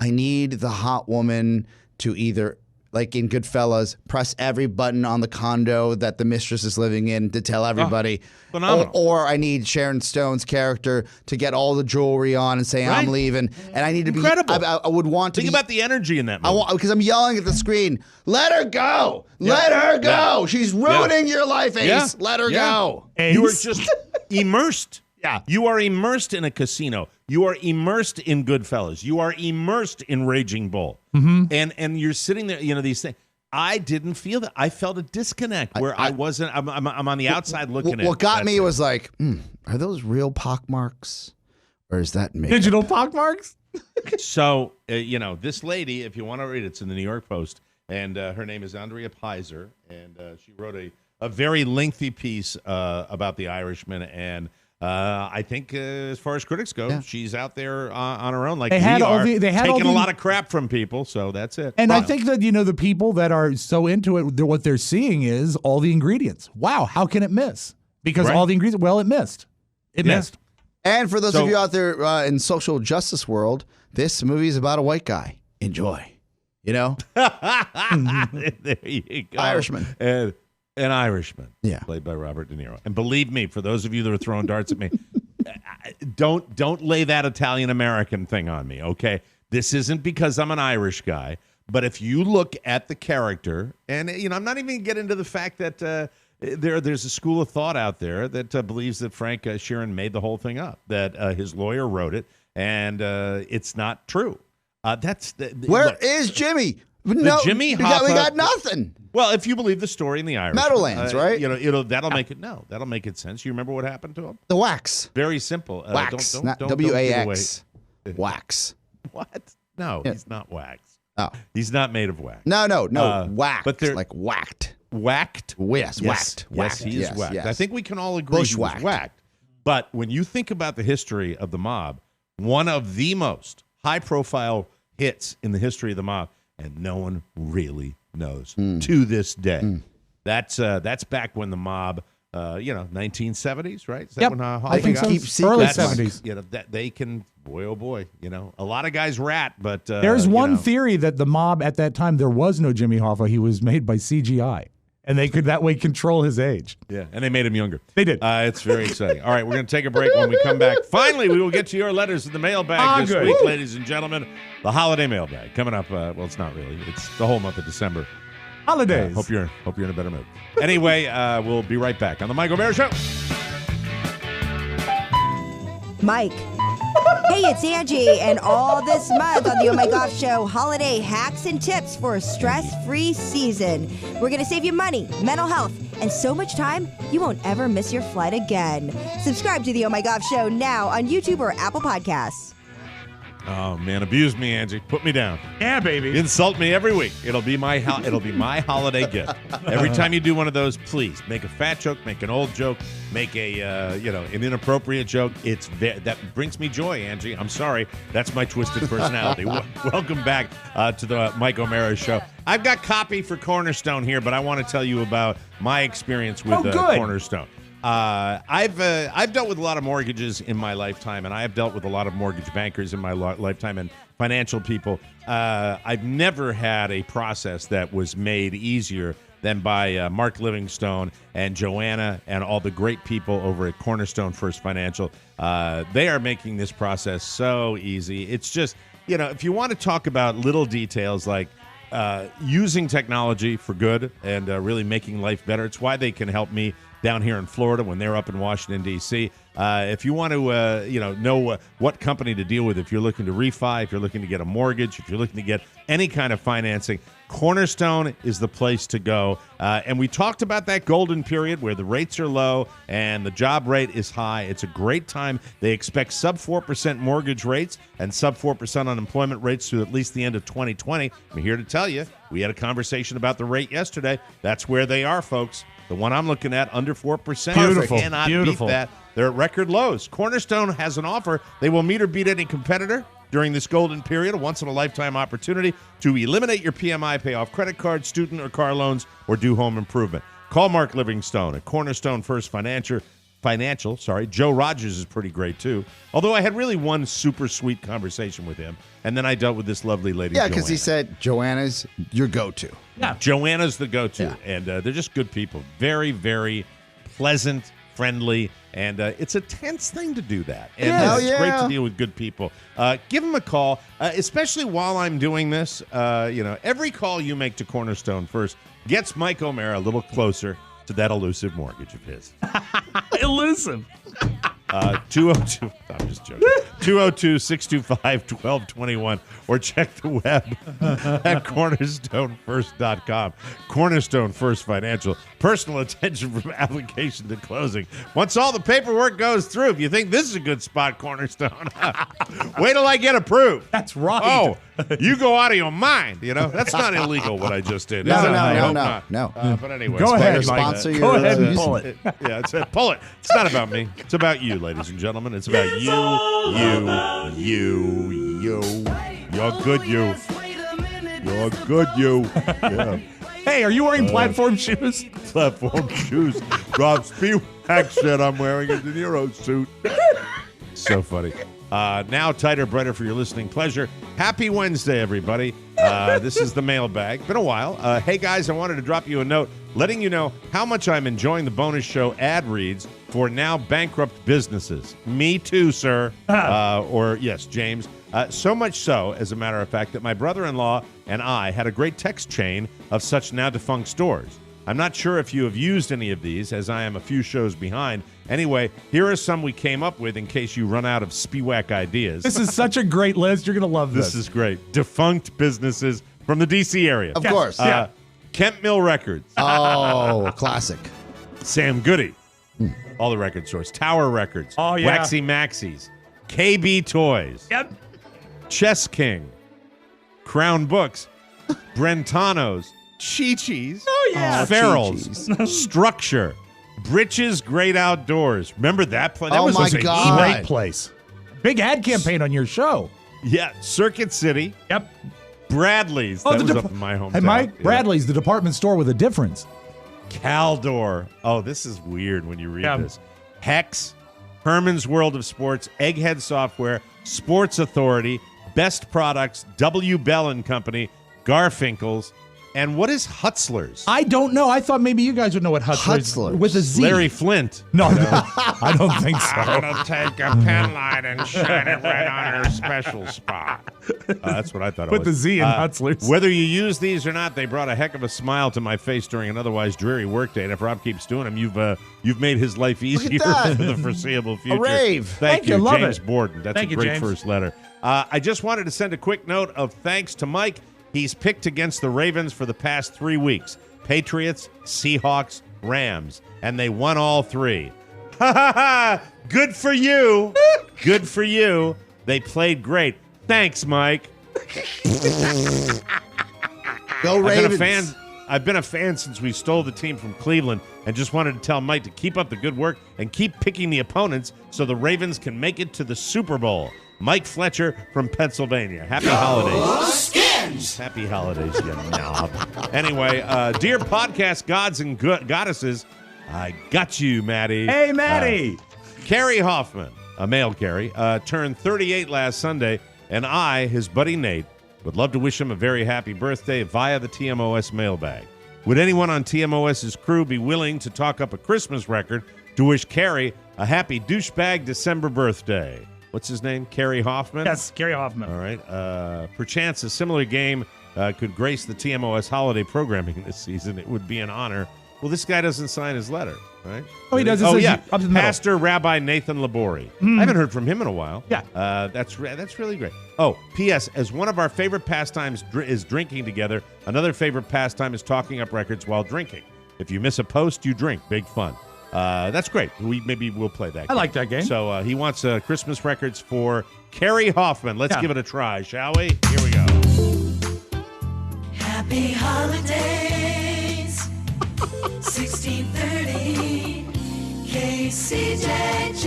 I need the hot woman to either, like in Goodfellas, press every button on the condo that the mistress is living in to tell everybody. Phenomenal. Or I need Sharon Stone's character to get all the jewelry on and say, I'm leaving. And I need to Incredible. be, I would want to Think about the energy in that movie. because I'm yelling at the screen, let her go. Let her go. She's ruining your life, Ace. Yeah. Let her Yeah. go. You are just immersed. Yeah. You are immersed in a casino. You are immersed in Goodfellas. You are immersed in Raging Bull. Mm-hmm. And you're sitting there, these things. I didn't feel that. I felt a disconnect where I wasn't, I'm on the outside looking at What got that's me it. was like, are those real pockmarks? Or is that makeup? Digital pockmarks? So, this lady, if you want to read it, it's in the New York Post. and her name is Andrea Pizer, and she wrote a very lengthy piece about the Irishman, and I think as far as critics go, she's out there on her own. Like they had taking a lot of crap from people, so that's it. And I think that the people that are so into it, what they're seeing is all the ingredients. Wow, how can it miss? Because all the ingredients, it missed. It missed. And for those of you out there in social justice world, this movie is about a white guy. Enjoy. There you go. Irishman. An Irishman. Yeah. Played by Robert De Niro. And believe me, for those of you that are throwing darts at me, don't lay that Italian-American thing on me, okay? This isn't because I'm an Irish guy, but if you look at the character, and I'm not even going to get into the fact that there's a school of thought out there that believes that Frank Sheeran made the whole thing up, that his lawyer wrote it, and it's not true. Where is Jimmy? No, Jimmy we got nothing. Well, if you believe the story in the Irish, Meadowlands, right? That'll make it sense. You remember what happened to him? The wax. Very simple. Wax, don't not W-A-X. Wax. What? No, he's not wax. Oh, he's not made of wax. No, wax. But they're like whacked. Whacked? Yes, whacked. Yes, he is whacked. Yes. I think we can all agree he was whacked. But when you think about the history of the mob, one of the most high-profile hits in the history of the mob, and no one really knows to this day. That's back when the mob, 1970s, right? Is that when I think so. Early 70s. That they can, boy, oh boy, a lot of guys rat, but there's one theory that the mob at that time, there was no Jimmy Hoffa. He was made by CGI. And they could that way control his age. Yeah, and they made him younger. They did. It's very exciting. All right, we're going to take a break. When we come back, finally, we will get to your letters in the mailbag this week, ladies and gentlemen. The holiday mailbag coming up. It's not really. It's the whole month of December. Holidays. Hope you're in a better mood. Anyway, we'll be right back on the Mike O'Meara Show. Mike. Hey, it's Angie, and all this month on the Oh My Gosh Show, holiday hacks and tips for a stress-free season. We're going to save you money, mental health, and so much time you won't ever miss your flight again. Subscribe to the Oh My Gosh Show now on YouTube or Apple Podcasts. Oh man, abuse me, Angie. Put me down. Yeah, baby. Insult me every week. It'll be my holiday gift. Every time you do one of those, please make a fat joke, make an old joke, make a an inappropriate joke. That brings me joy, Angie. I'm sorry, that's my twisted personality. Welcome back to the Mike O'Meara Show. I've got copy for Cornerstone here, but I want to tell you about my experience with Cornerstone. I've dealt with a lot of mortgages in my lifetime, and I have dealt with a lot of mortgage bankers in my lifetime and financial people. I've never had a process that was made easier than by Mark Livingstone and Joanna and all the great people over at Cornerstone First Financial. They are making this process so easy. It's just, if you want to talk about little details like using technology for good and really making life better, it's why they can help me down here in Florida when they're up in Washington, D.C. If you want to, know what company to deal with, if you're looking to refi, if you're looking to get a mortgage, if you're looking to get any kind of financing, Cornerstone is the place to go. And we talked about that golden period where the rates are low and the job rate is high. It's a great time. They expect sub 4% mortgage rates and sub 4% unemployment rates through at least the end of 2020. I'm here to tell you, we had a conversation about the rate yesterday. That's where they are, folks. The one I'm looking at, under 4%. Beautiful. Cannot beat that. They're at record lows. Cornerstone has an offer. They will meet or beat any competitor during this golden period, a once-in-a-lifetime opportunity to eliminate your PMI, pay off credit cards, student or car loans, or do home improvement. Call Mark Livingstone at Cornerstone First Financial. Joe Rogers is pretty great, too. Although I had really one super sweet conversation with him, and then I dealt with this lovely lady, Yeah, because he said, Joanna's your go-to. Yeah, Joanna's the go-to, and they're just good people. Very, very pleasant, friendly, and it's a tense thing to do that. And it's great to deal with good people. Give them a call, especially while I'm doing this. Every call you make to Cornerstone First gets Mike O'Meara a little closer to that elusive mortgage of his. Elusive. 202, I'm just joking. 202-625-1221 or check the web at cornerstonefirst.com. Cornerstone First Financial. Personal attention from application to closing. Once all the paperwork goes through, if you think this is a good spot, Cornerstone, wait till I get approved. That's right. Oh, You go out of your mind. That's not illegal what I just did. No, is it? no, I no, hope no, not. no. But anyway, Go ahead, sponsor Mike. your, Go ahead and pull it. Yeah, pull it. It's not about me. It's about you, ladies and gentlemen. It's about you. You're good, you. You're good, you. Yeah. Hey, are you wearing platform shoes? Platform shoes. Rob Spiewak said I'm wearing a De Niro suit. So funny. Now tighter, brighter for your listening pleasure. Happy Wednesday, everybody. This is the mailbag. Been a while. Hey, guys, I wanted to drop you a note letting you know how much I'm enjoying the bonus show ad reads for now bankrupt businesses. Me too, sir. Or, yes, James. So much so, as a matter of fact, that my brother-in-law and I had a great text chain of such now-defunct stores. I'm not sure if you have used any of these, as I am a few shows behind. Anyway, here are some we came up with in case you run out of Spiewak ideas. This is such a great list. You're going to love this. This is great. Defunct businesses from the D.C. area. Of course. Kent Mill Records. Oh, classic. Sam Goody. All the record stores. Tower Records. Oh, yeah. Waxy Maxies. KB Toys. Yep. Chess King. Crown Books. Brentano's. Chi-Chi's. Oh, yeah. Farrell's. Structure. Britches Great Outdoors. Remember that place? That Oh, was my a God. Great place. Big ad campaign on your show. Yeah. Circuit City. Yep. Bradley's. That was up in my hometown. Hey, Mike, Yeah. Bradley's, the department store with a difference. Caldor. Oh, this is weird when you read Yeah. this. Hex, Herman's World of Sports, Egghead Software, Sports Authority, Best Products, W. Bell and Company, Garfinkel's, and what is Hutzler's? I don't know. I thought maybe you guys would know what Hutzler's Hutzler's. with a Z. Larry Flint. No, I don't think so. I'm gonna take a pen light and shine it right on her special spot. That's what I thought it Put was. the Z in Hutzler's. Whether you use these or not, they brought a heck of a smile to my face during an otherwise dreary workday. And if Rob keeps doing them, you've made his life easier for the foreseeable future. A rave. Thank you, Love James it. Borden. That's Thank a you, great James. first letter. I just wanted to send a quick note of thanks to Mike. He's picked against the Ravens for the past 3 weeks. Patriots, Seahawks, Rams. And they won all 3. Ha ha ha! Good for you. Good for you. They played great. Thanks, Mike. Go Ravens. I've been a fan since we stole the team from Cleveland and just wanted to tell Mike to keep up the good work and keep picking the opponents so the Ravens can make it to the Super Bowl. Mike Fletcher from Pennsylvania. Happy holidays. Skins! Happy holidays, you knob. Anyway, dear podcast gods and goddesses, I got you, Maddie. Hey, Maddie. Carrie Hoffman, a male Carrie, turned 38 last Sunday, and I, his buddy Nate, would love to wish him a very happy birthday via the TMOS mailbag. Would anyone on TMOS's crew be willing to talk up a Christmas record to wish Carrie a happy douchebag December birthday? What's his name? Carrie Hoffman? Yes, Gary Hoffman. All right. Perchance a similar game could grace the TMOS holiday programming this season. It would be an honor. Well, this guy doesn't sign his letter, right? Oh, he does. It Oh, says yeah. up in the middle. Pastor Rabbi Nathan Labori. I haven't heard from him in a while. Yeah. That's really great. Oh, P.S. As one of our favorite pastimes is drinking together, another favorite pastime is talking up records while drinking. If you miss a post, you drink. Big fun. That's great. Maybe we'll play that game. I like that game. So he wants Christmas records for Carrie Hoffman. Let's give it a try, shall we? Here we go. Happy holidays, 1630 KCJJ.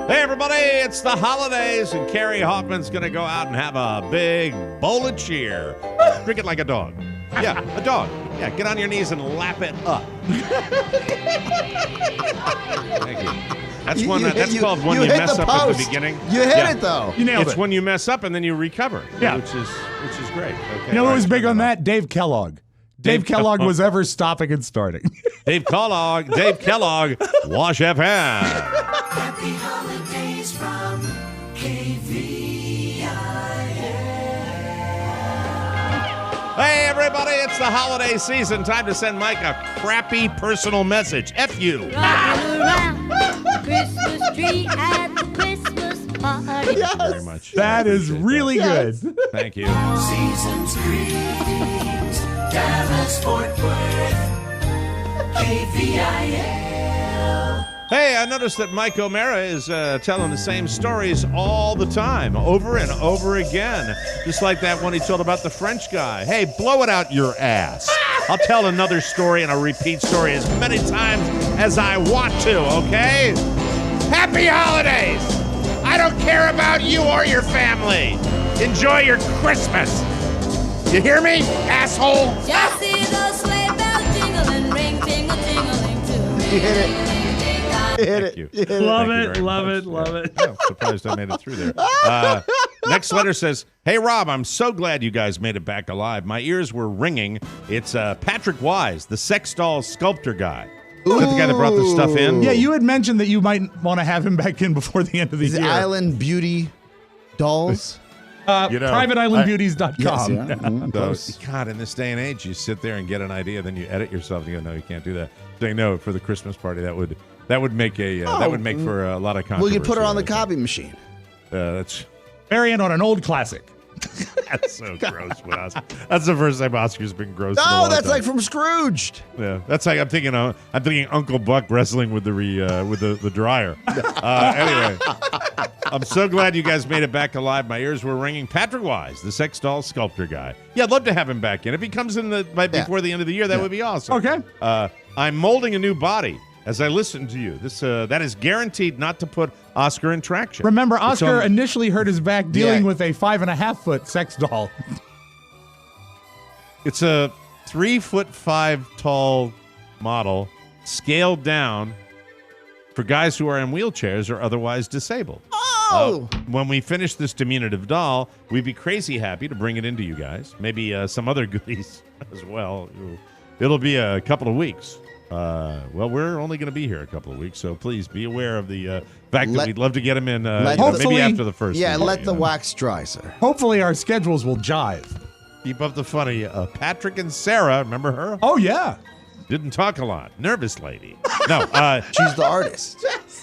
Hey, everybody, it's the holidays, and Carrie Hoffman's going to go out and have a big bowl of cheer. Drink it like a dog. Yeah, a dog. Yeah, get on your knees and lap it up. Thank you. That's called when you mess up at the beginning. You hit it, though. You nailed it. It's when you mess up and then you recover. Yeah. Which is great. Okay. You know who was big on that? Dave Kellogg. Dave Kellogg was ever stopping and starting. Dave Kellogg, Wash FM. Happy holidays from KVIA. Hey, everybody, it's the holiday season. Time to send Mike a crappy personal message. F you. Rocking around the Christmas tree at the Christmas party. Yes. Thank you very much. That is really good. Thank you. Season's greetings, Dallas, Fort Worth, KVIL. Hey, I noticed that Mike O'Mara is telling the same stories all the time, over and over again. Just like that one he told about the French guy. Hey, blow it out your ass. I'll tell another story and a repeat story as many times as I want to, okay? Happy holidays! I don't care about you or your family. Enjoy your Christmas. You hear me, asshole? Just see those sleigh bells jingling, ring, tingle, tingling, too. You hit it. Thank you. Love Thank you it, very love much. it. Yeah, I'm surprised I made it through there. Next letter says, "Hey, Rob, I'm so glad you guys made it back alive. My ears were ringing. It's Patrick Wise, the sex doll sculptor guy. Is that the guy that brought the stuff in? Yeah, you had mentioned that you might want to have him back in before the end of the Is it year. Island Beauty Dolls? PrivateIslandBeauties.com. Yes, yeah. So, God, in this day and age, you sit there and get an idea, then you edit yourself, and you go, no, you can't do that. Saying no for the Christmas party, that would make for a lot of controversy. We could put her on the copy machine. That's Variant on an old classic. That's so gross. That's the first time Oscar's been gross. in a No, long that's time. like from Scrooged. Yeah, that's like I'm thinking Uncle Buck wrestling with the dryer. Anyway, I'm so glad you guys made it back alive. My ears were ringing. Patrick Wise, the sex doll sculptor guy. Yeah, I'd love to have him back in. If he comes in before the end of the year, that would be awesome. Okay. I'm molding a new body as I listen to you. This that is guaranteed not to put Oscar in traction. Remember, It's Oscar on- initially hurt his back dealing with a 5.5-foot sex doll. It's a 3'5" tall model, scaled down for guys who are in wheelchairs or otherwise disabled. Oh! When we finish this diminutive doll, we'd be crazy happy to bring it into you guys. Maybe some other goodies as well. It'll be a couple of weeks. Well, we're only going to be here a couple of weeks, so please be aware of the fact that we'd love to get him in maybe after the first Yeah, week, let the wax dry, sir. Hopefully our schedules will jive. Keep up the funny. Patrick and Sarah, remember her? Oh, yeah. Didn't talk a lot. Nervous lady. No, she's the artist.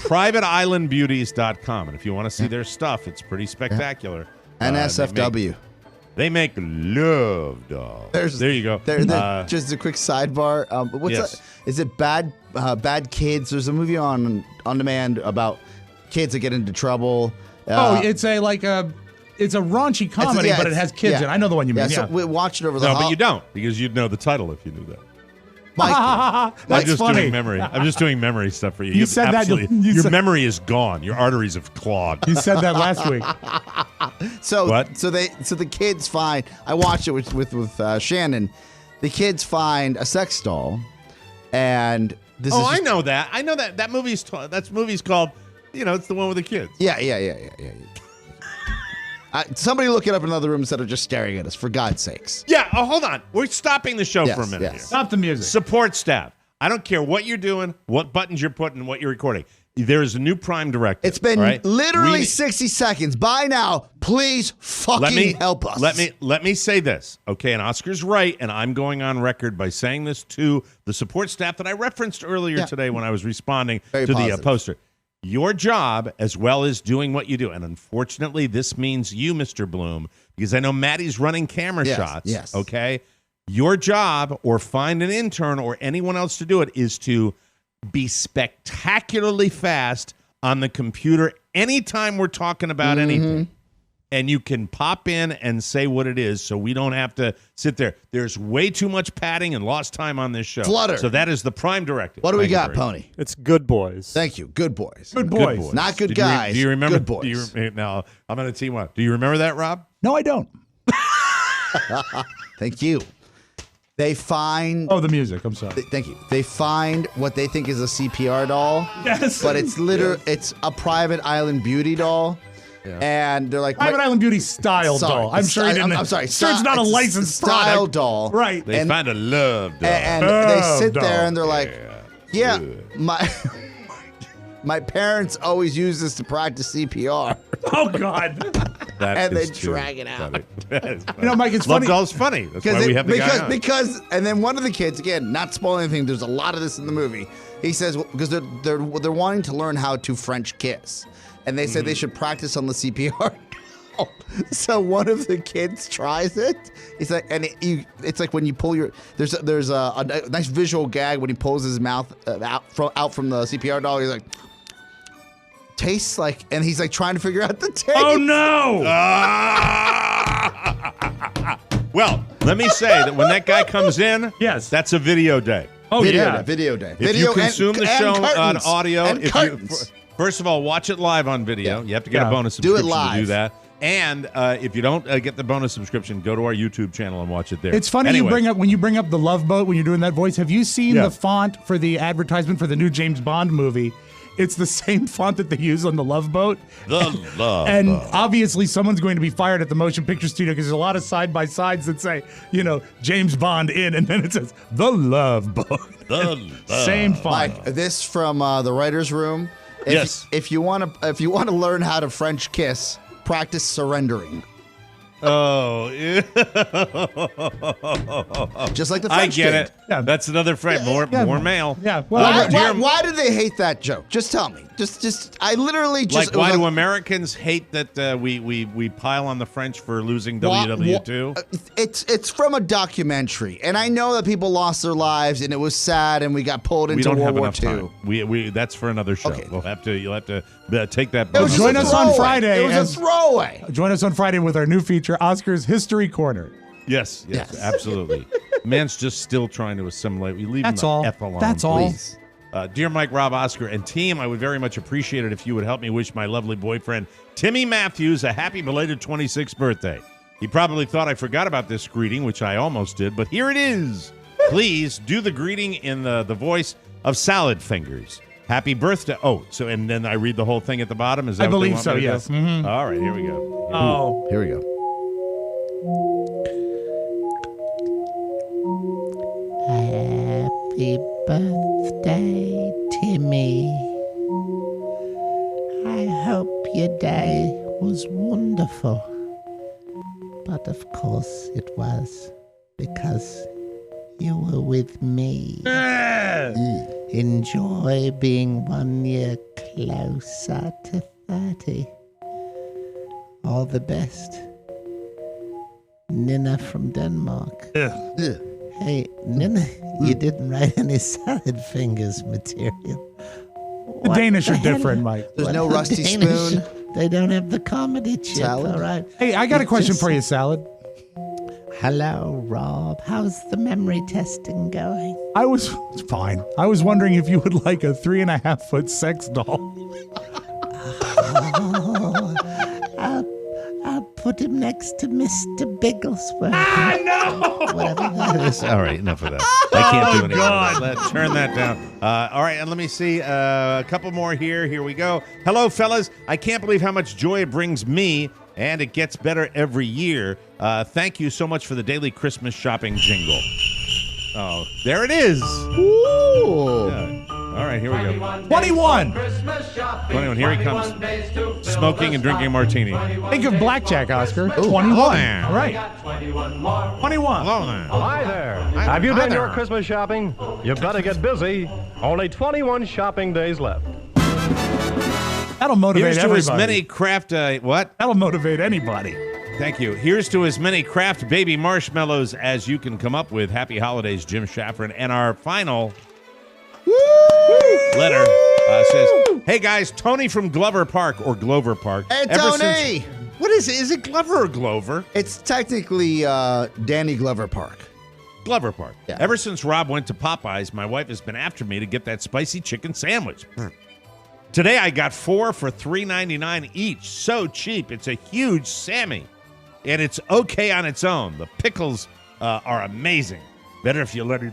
PrivateIslandBeauties.com. And if you want to see their stuff, it's pretty spectacular. NSFW. They make love dolls. There you go. Just a quick sidebar. What's Yes. that? Is it Bad Kids? There's a movie on demand about kids that get into trouble. It's a raunchy comedy, but it has kids in it. I know the one you mean. So we watched it over the No, but you don't, because you'd know the title if you knew that. Mike, I'm just doing memory. I'm just doing memory stuff for you. You said that. Your memory is gone. Your arteries have clogged. You said that last week. So What? so the kids find. I watched it with Shannon. The kids find a sex doll, and this is. I know that. I know that. That movie's called. It's the one with the kids. Yeah. Somebody look it up in another room instead of just staring at us, for God's sakes. Yeah. Oh, hold on. We're stopping the show for a minute yes. here. Stop the music. Support staff. I don't care what you're doing, what buttons you're putting, what you're recording. There is a new Prime directive. It's been all right? literally 60 seconds. By now, please fucking help us. Let me say this, okay? And Oscar's right, and I'm going on record by saying this to the support staff that I referenced earlier today when I was responding Very to positive. the poster. Your job, as well as doing what you do, and unfortunately, this means you, Mr. Bloom, because I know Maddie's running camera shots. Yes. Okay. Your job, or find an intern or anyone else to do it, is to be spectacularly fast on the computer anytime we're talking about anything. And you can pop in and say what it is, so we don't have to sit there. There's way too much padding and lost time on this show. Flutter. So that is the Prime directive. What do we Thank you got, very Pony? It's Good Boys. Thank you. Good boys. Good boys. Not good Did you re- guys. do you remember? Good boys. Now, I'm going to team up. Do you remember that, Rob? No, I don't. Thank you. They find. Oh, the music. I'm sorry. Thank you. They find what they think is a CPR doll. Yes. But it's it's a Private Island Beauty doll. Yeah. And they're like Private Island Beauty style doll. I'm sure he didn't. I'm sorry. Sure, it's not a licensed style product. doll. Right. They find a love doll. And they sit there and they're like, yeah, my parents always use this to practice CPR. Oh, God. And they drag it out. Mike, it's Love funny. doll's funny. That's why we have the guy on. Because, and then one of the kids, again, not spoiling anything, there's a lot of this in the movie. He says, because they're wanting to learn how to French kiss. And they said they should practice on the CPR. So one of the kids tries it. He's like, and it's like when you pull your. There's a nice visual gag when he pulls his mouth out from the CPR dog. He's like, tastes like, and he's like trying to figure out the taste. Oh no! Well, let me say that when that guy comes in, yes, that's a video day. Oh, video day. If you consume the show on audio, first of all, watch it live on video. You have to get a bonus subscription to do that. And if you don't get the bonus subscription, go to our YouTube channel and watch it there. It's funny when you bring up the Love Boat when you're doing that voice. Have you seen the font for the advertisement for the new James Bond movie? It's the same font that they use on the Love Boat. And obviously someone's going to be fired at the motion picture studio because there's a lot of side-by-sides that say, James Bond in, and then it says The Love Boat. Same font. Like this from the writer's room. If you want to learn how to French kiss, practice surrendering. Oh, just like the French I get did. it. Yeah, that's another French, more male. Yeah. Why do they hate that joke? Just tell me. I literally just. Like, why do Americans hate that we pile on the French for losing WW2? It's from a documentary, and I know that people lost their lives, and it was sad, and we got pulled into World War II. We that's for another show. Okay. You'll have to take that. Join us on Friday. It was a throwaway. Join us on Friday with our new feature, Oscar's History Corner. Yes, absolutely. Man's just still trying to assimilate. We leave him the F alone. That's all. Please. Dear Mike, Rob, Oscar, and team, I would very much appreciate it if you would help me wish my lovely boyfriend, Timmy Matthews, a happy belated 26th birthday. He probably thought I forgot about this greeting, which I almost did, but here it is. Please do the greeting in the voice of Salad Fingers. Happy birthday. Oh, so and then I read the whole thing at the bottom? Is that I believe so, yes. Mm-hmm. All right, here we go. Oh. Here we go. Happy birthday, Timmy. I hope your day was wonderful. But of course it was, because you were with me. Enjoy being 1 year closer to 30. All the best. Nina from Denmark. Hey, Nina, you didn't write any Salad Fingers material. The Danish are different, Mike. There's no Rusty Spoon. They don't have the comedy chip, Salad? all right? Hey, I got a question for you, Salad. Hello, Rob. How's the memory testing going? It's fine. I was wondering if you would like a 3.5-foot sex doll. I'll put him next to Mr. Bigglesworth. No! Whatever that is. All right, enough of that. I can't do anything. Let's turn that down. All right, and let me see a couple more here. Here we go. Hello, fellas. I can't believe how much joy it brings me, and it gets better every year. Thank you so much for the daily Christmas shopping jingle. Oh, there it is. Ooh. Yeah. All right, here we go. 21. 21. Here he comes. Smoking and drinking a martini. Think of blackjack, Oscar. 21. Hello there. Right. 21. Hello there. Hi there. Have you done your Christmas shopping? You better get busy. Only 21 shopping days left. That'll motivate Here's to everybody. as many craft... what? That'll motivate anybody. Thank you. Here's to as many craft baby marshmallows as you can come up with. Happy holidays, Jim Shaffron. And our final letter says, hey, guys, Tony from Glover Park, or Glover Park. Hey, Tony! What is it? Is it Glover or Glover? It's technically Danny Glover Park. Glover Park. Yeah. Ever since Rob went to Popeyes, my wife has been after me to get that spicy chicken sandwich. Today I got 4 for $3.99 each. So cheap. It's a huge Sammy. And it's okay on its own. The pickles are amazing. Better if you let it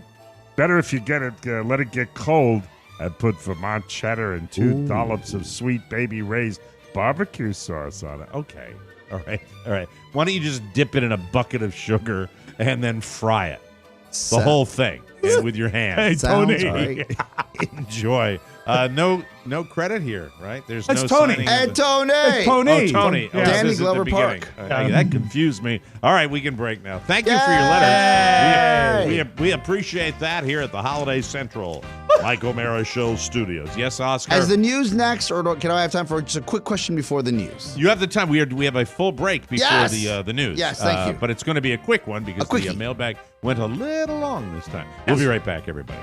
get cold and put Vermont cheddar and 2 dollops of Sweet Baby Ray's barbecue sauce on it. Okay. All right. Why don't you just dip it in a bucket of sugar and then fry it? The whole thing. And with your hands. Hey, Tony. Right. Enjoy. No credit here, right? There's It's no Tony. signing. Hey, Tony. Oh, Tony. Yeah. Oh, Danny this is at the Glover beginning. Park. That confused me. All right, we can break now. Thank you for your letters. We appreciate that here at the Holiday Central. Mike O'Mara Show Studios. Yes, Oscar? Is the news next, or can I have time for just a quick question before the news? You have the time. We have a full break before the news. Yes, thank you. But it's going to be a quick one because the mailbag went a little long this time. We'll be right back, everybody.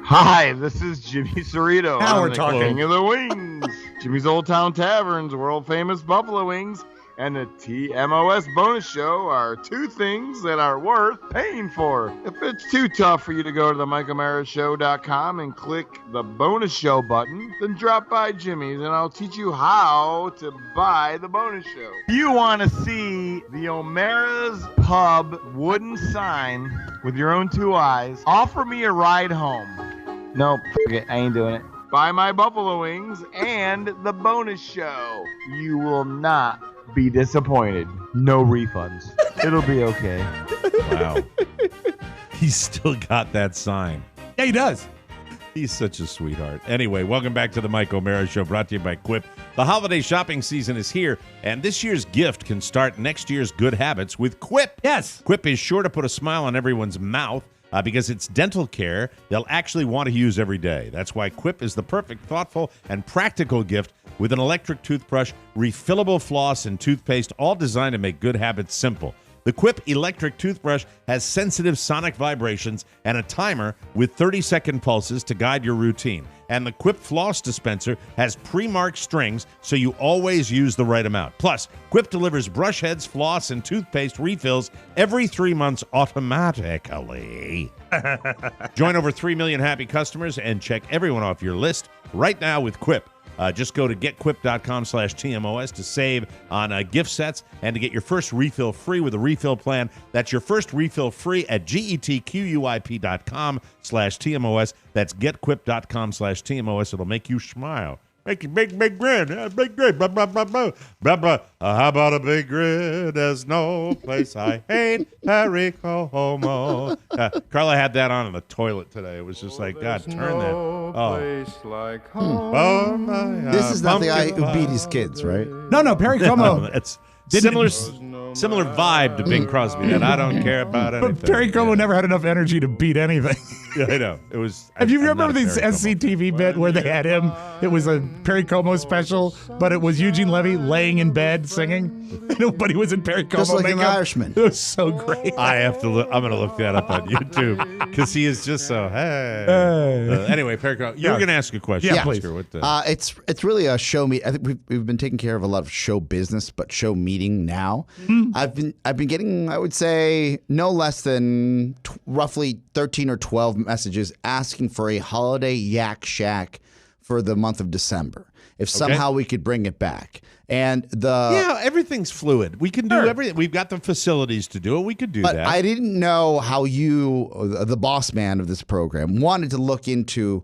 Hi, this is Jimmy Cerrito. Now I'm we're the talking. King of the Wings. Jimmy's Old Town Tavern's world famous buffalo wings and the TMOS bonus show are two things that are worth paying for. If it's too tough for you to go to the MikeOMaraShow.com and click the bonus show button, then drop by Jimmy's and I'll teach you how to buy the bonus show. If you want to see the O'Mara's Pub wooden sign with your own two eyes, offer me a ride home. Nope, forget, I ain't doing it. Buy my buffalo wings and the bonus show. You will not be disappointed. No refunds. It'll be okay. Wow. He's still got that sign. Yeah, he does. He's such a sweetheart. Anyway, welcome back to the Mike O'Mara Show, brought to you by Quip. The holiday shopping season is here, and this year's gift can start next year's good habits with Quip. Yes. Quip is sure to put a smile on everyone's mouth because it's dental care they'll actually want to use every day. That's why Quip is the perfect, thoughtful, and practical gift with an electric toothbrush, refillable floss, and toothpaste, all designed to make good habits simple. The Quip electric toothbrush has sensitive sonic vibrations and a timer with 30-second pulses to guide your routine. And the Quip floss dispenser has pre-marked strings so you always use the right amount. Plus, Quip delivers brush heads, floss, and toothpaste refills every 3 months automatically. Join over 3 million happy customers and check everyone off your list right now with Quip. Just go to getquip.com/TMOS to save on gift sets and to get your first refill free with a refill plan. That's your first refill free at getquip.com/TMOS. That's getquip.com/TMOS. It'll make you smile. Make you big grin. Big grin. Blah, blah, blah, blah. Blah, blah. How about a big grin? There's no place I hate. Harry Como. Carla had that on in the toilet today. It was just like, God, turn that. Oh. Like This is not the guy who beat his kids, right? No, Perry Como. It's similar vibe to Bing Crosby. That I don't care about anything. But Perry Como never had enough energy to beat anything. Yeah, I know. It was. Have you remember this SCTV bit where they had him? It was a Perry Como special, but it was Eugene Levy laying in bed singing. Nobody was in Perry Como Just like makeup. an Irishman. It was so great. I have to look. I'm going to look that up on YouTube because he is just so. Hey. Anyway, Perry Como, you were going to ask a question. Yeah, please. It's really a show meet. I think we've been taking care of a lot of show business, but show meeting now. I've been getting, I would say, no less than roughly 13 or 12 messages asking for a holiday Yak Shack for the month of December. If somehow we could bring it back. And everything's fluid. We can do everything. We've got the facilities to do it. We could do that. I didn't know how you, the boss man of this program, wanted to look into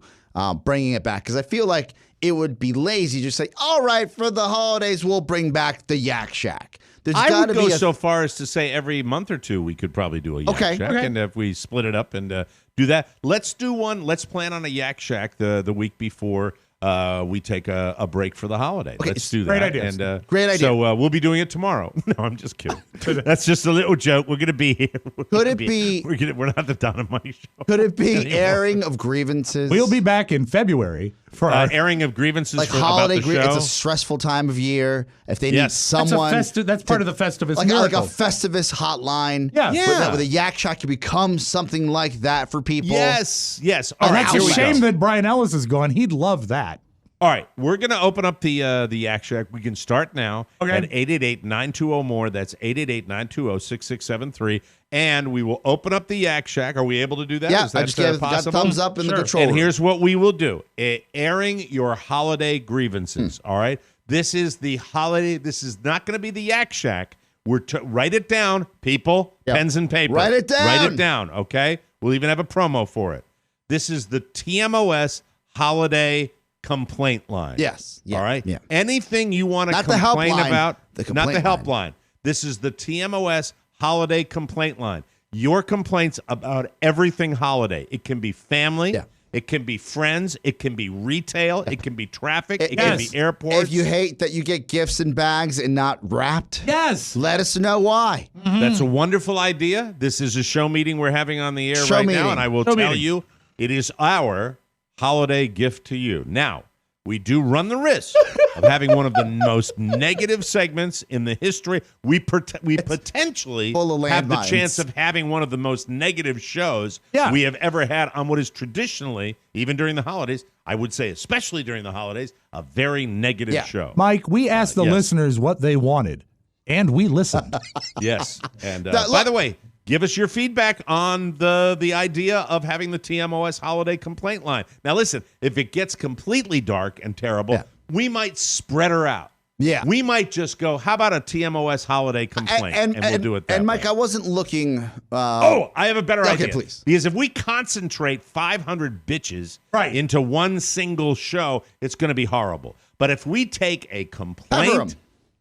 bringing it back, because I feel like it would be lazy to say, all right, for the holidays, we'll bring back the Yak Shack. I would go so far as to say every month or two we could probably do a Yak Shack. And if we split it up and do that, let's do one. Let's plan on a Yak Shack the week before we take a break for the holiday. Let's do that. Great idea. And, great idea. So we'll be doing it tomorrow. No, I'm just kidding. That's just a little joke. We're going to be here. Could it be? We're not the Don and Mike show. Could it be airing of grievances? We'll be back in February for our airing of grievances, like holiday grievances. It's a stressful time of year. If they need someone, that's part of the Festivus like miracle. a Festivus hotline. Yeah. With a Yak Shack could become something like that for people. Yes. All right, it's a shame that Brian Ellis is gone. He'd love that. All right, we're going to open up the Yak Shack. We can start now at 888-920-MORE. That's 888-920-6673. And we will open up the Yak Shack. Are we able to do that? Yeah, Is that I just got thumbs up in the control room. And here's what we will do. Airing your holiday grievances, all right? This is the holiday. This is not going to be the Yak Shack. Write it down, people. Yep. Pens and paper. Write it down. Write it down, okay? We'll even have a promo for it. This is the TMOS holiday complaint line. Yes. Yeah, all right? Yeah. Anything you want to complain about, not the helpline. This is the TMOS holiday complaint line. Your complaints about everything holiday. It can be family. Yeah. It can be friends. It can be retail. It can be traffic. It can be airports. If you hate that you get gifts in bags and not wrapped, let us know why. That's a wonderful idea. This is a show meeting we're having on the air now, and I will tell you, It is our holiday gift to you. Now, we do run the risk of having one of the most negative segments in the history. We potentially have the chance of having one of the most negative shows we have ever had on what is traditionally, even during the holidays, I would say especially during the holidays, a very negative show. Mike, we asked the listeners what they wanted, and we listened. Yes. And by the way, give us your feedback on the idea of having the TMOS holiday complaint line. Now, listen, if it gets completely dark and terrible, we might spread her out. Yeah. We might just go, how about a TMOS holiday complaint? And we'll do it that way. And, Mike, I wasn't looking... I have a better idea. Okay, please. Because if we concentrate 500 bitches into one single show, it's going to be horrible. But if we take a complaint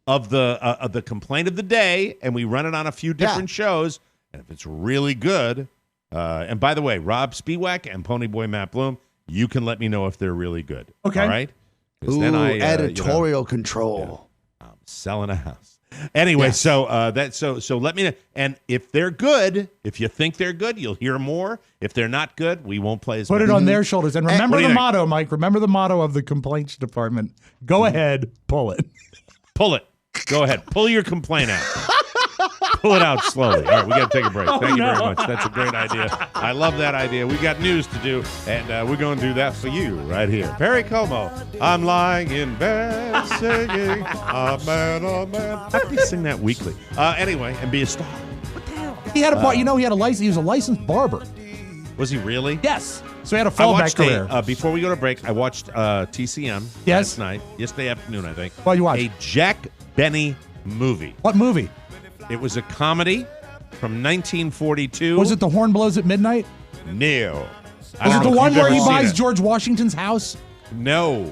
of the complaint of the day and we run it on a few different shows... And if it's really good, and by the way, Rob Spiewak and Ponyboy Matt Bloom, you can let me know if they're really good. Okay. All right? Ooh, then editorial control. I'm selling a house. Anyway, so let me know. And if they're good, if you think they're good, you'll hear more. If they're not good, we won't play as Put much. it on their shoulders. And remember the motto, Mike. Remember the motto of the complaints department. Go ahead, pull it. Pull it. Go ahead. Pull your complaint out. Pull it out slowly. All right, we got to take a break. Thank you very much. That's a great idea. I love that idea. We got news to do, and we're going to do that for you right here. Perry Como, I'm lying in bed singing, a man. How can we sing that weekly? Anyway, and be a star. What the hell? He had a, he had a license. He was a licensed barber. Was he really? Yes. So he had a fallback career. Before we go to break, I watched TCM last night, yesterday afternoon, I think. What you watched? A Jack Benny movie. What movie? It was a comedy from 1942. Was it The Horn Blows at Midnight? No. Was it the one where he buys George Washington's house? No.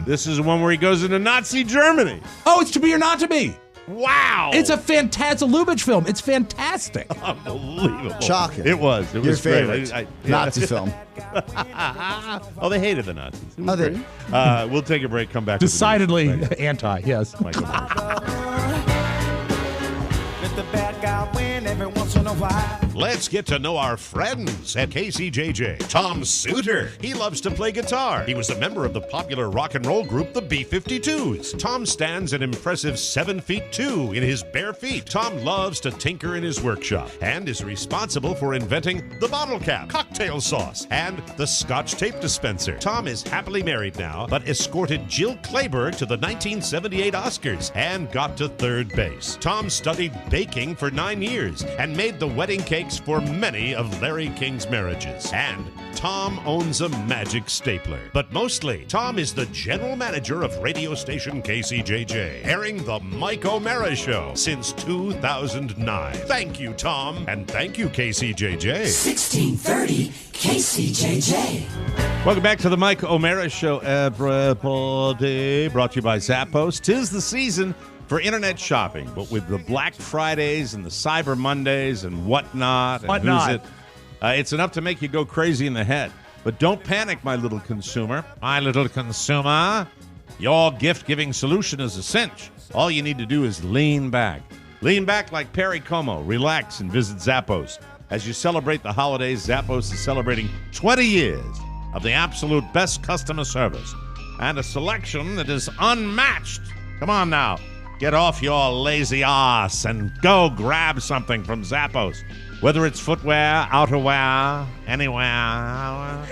This is the one where he goes into Nazi Germany. Oh, it's To Be or Not to Be. Wow. It's a fantastic Lubitsch film. It's fantastic. Unbelievable. Shocking. It was. It Your was favorite great. Nazi film. Oh, they hated the Nazis. Oh, they did? We'll take a break, come back. Decidedly with the news. anti, yes. Michael Let the bad guy win every once in a while. Let's get to know our friends at KCJJ. Tom Suter. He loves to play guitar. He was a member of the popular rock and roll group, the B-52s. Tom stands an impressive 7'2" in his bare feet. Tom loves to tinker in his workshop and is responsible for inventing the bottle cap, cocktail sauce, and the Scotch tape dispenser. Tom is happily married now, but escorted Jill Clayburgh to the 1978 Oscars and got to third base. Tom studied baking for 9 years and made the wedding cakes for many of Larry King's marriages. And Tom owns a magic stapler. But mostly, Tom is the general manager of radio station KCJJ, airing the Mike O'Mara Show since 2009. Thank you, Tom, and thank you, KCJJ. 1630 KCJJ. Welcome back to the Mike O'Mara Show, everybody. Brought to you by Zappos. 'Tis the season for internet shopping, but with the Black Fridays and the Cyber Mondays and whatnot. It's enough to make you go crazy in the head. But don't panic, my little consumer. My little consumer. Your gift-giving solution is a cinch. All you need to do is lean back. Lean back like Perry Como. Relax and visit Zappos. As you celebrate the holidays, Zappos is celebrating 20 years of the absolute best customer service and a selection that is unmatched. Come on now. Get off your lazy ass and go grab something from Zappos. Whether it's footwear, outerwear, anywhere.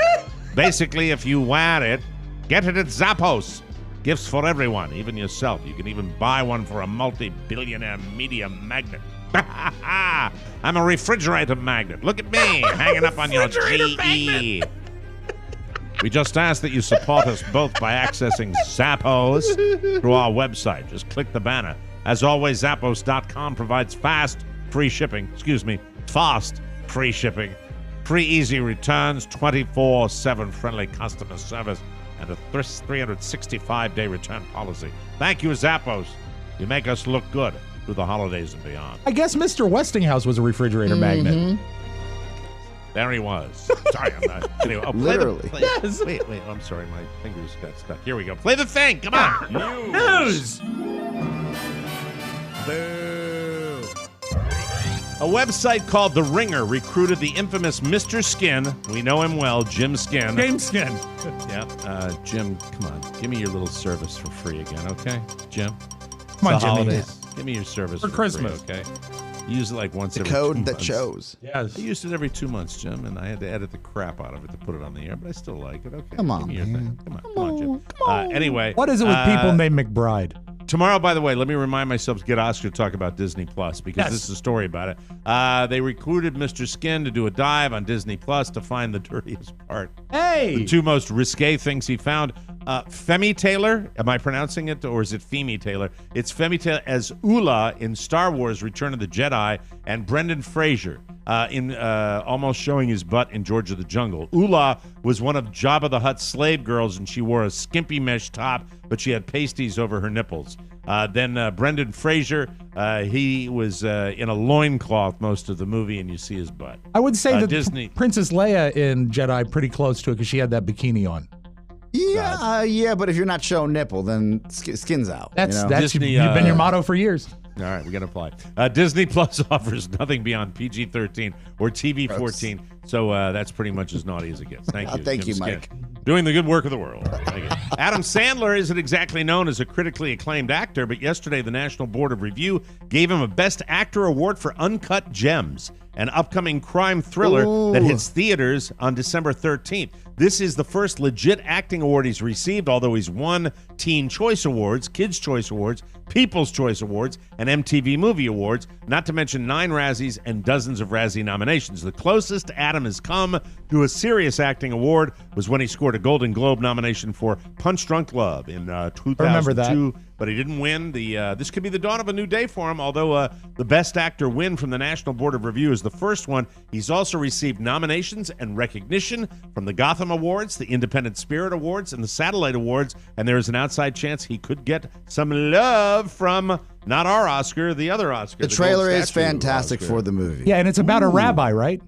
Basically, if you wear it, get it at Zappos. Gifts for everyone, even yourself. You can even buy one for a multi-billionaire media magnet. I'm a refrigerator magnet. Look at me, hanging up on your GE. We just ask that you support us both by accessing Zappos through our website. Just click the banner. As always, Zappos.com provides fast, free shipping, free easy returns, 24/7 friendly customer service, and a 365-day return policy. Thank you, Zappos. You make us look good through the holidays and beyond. I guess Mr. Westinghouse was a refrigerator magnet. There he was. Sorry, I'm not. Anyway, literally. Yes. Wait, I'm sorry. My fingers got stuck. Here we go. Play the thing. Come on. News. Boo. A website called The Ringer recruited the infamous Mr. Skin. We know him well, Jim Skin. James Skin. Yeah, Jim, come on. Give me your little service for free again, okay? Jim? Come on, It's the Jimmy. holidays. Give me your service For Christmas. free, okay? You use it like once The every 2 code months. that shows. Yes. I used it every 2 months, Jim, and I had to edit the crap out of it to put it on the air, but I still like it. Okay. Come on, Give me your man. thing. Come on, Jim. Anyway. What is it with people named McBride? Tomorrow, by the way, let me remind myself to get Oscar to talk about Disney Plus because this is a story about it. They recruited Mr. Skin to do a dive on Disney Plus to find the dirtiest part. Hey! The 2 most risque things he found. Femi Taylor, am I pronouncing it, or is it Femi Taylor? It's Femi Taylor as Ula in Star Wars Return of the Jedi, and Brendan Fraser in almost showing his butt in George of the Jungle. Ula was one of Jabba the Hutt's slave girls, and she wore a skimpy mesh top, but she had pasties over her nipples. Then Brendan Fraser, he was in a loincloth most of the movie, and you see his butt. I would say that Disney. Princess Leia in Jedi pretty close to it because she had that bikini on. Yeah, but if you're not showing nipple, then skin's out. That's Disney, you've been your motto for years. All right, we got to apply. Disney Plus offers nothing beyond PG-13 or TV-14, so that's pretty much as naughty as it gets. Thank you. Thank Jim you, Skin. Mike. Doing the good work of the world. Thank you. Adam Sandler isn't exactly known as a critically acclaimed actor, but yesterday the National Board of Review gave him a Best Actor award for Uncut Gems, an upcoming crime thriller that hits theaters on December 13th. This is the first legit acting award he's received, although he's won Teen Choice Awards, Kids' Choice Awards, People's Choice Awards, and MTV Movie Awards, not to mention 9 Razzies and dozens of Razzie nominations. The closest Adam has come to a serious acting award was when he scored a Golden Globe nomination for Punch Drunk Love in 2002. remember that. But he didn't win. This could be the dawn of a new day for him, although the Best Actor win from the National Board of Review is the first one. He's also received nominations and recognition from the Gotham Awards, the Independent Spirit Awards, and the Satellite Awards, and there is an outside chance he could get some love from not our Oscar, the other Oscar. The trailer Gold is Statue fantastic Oscar. for the movie. Yeah, and it's about a rabbi, right?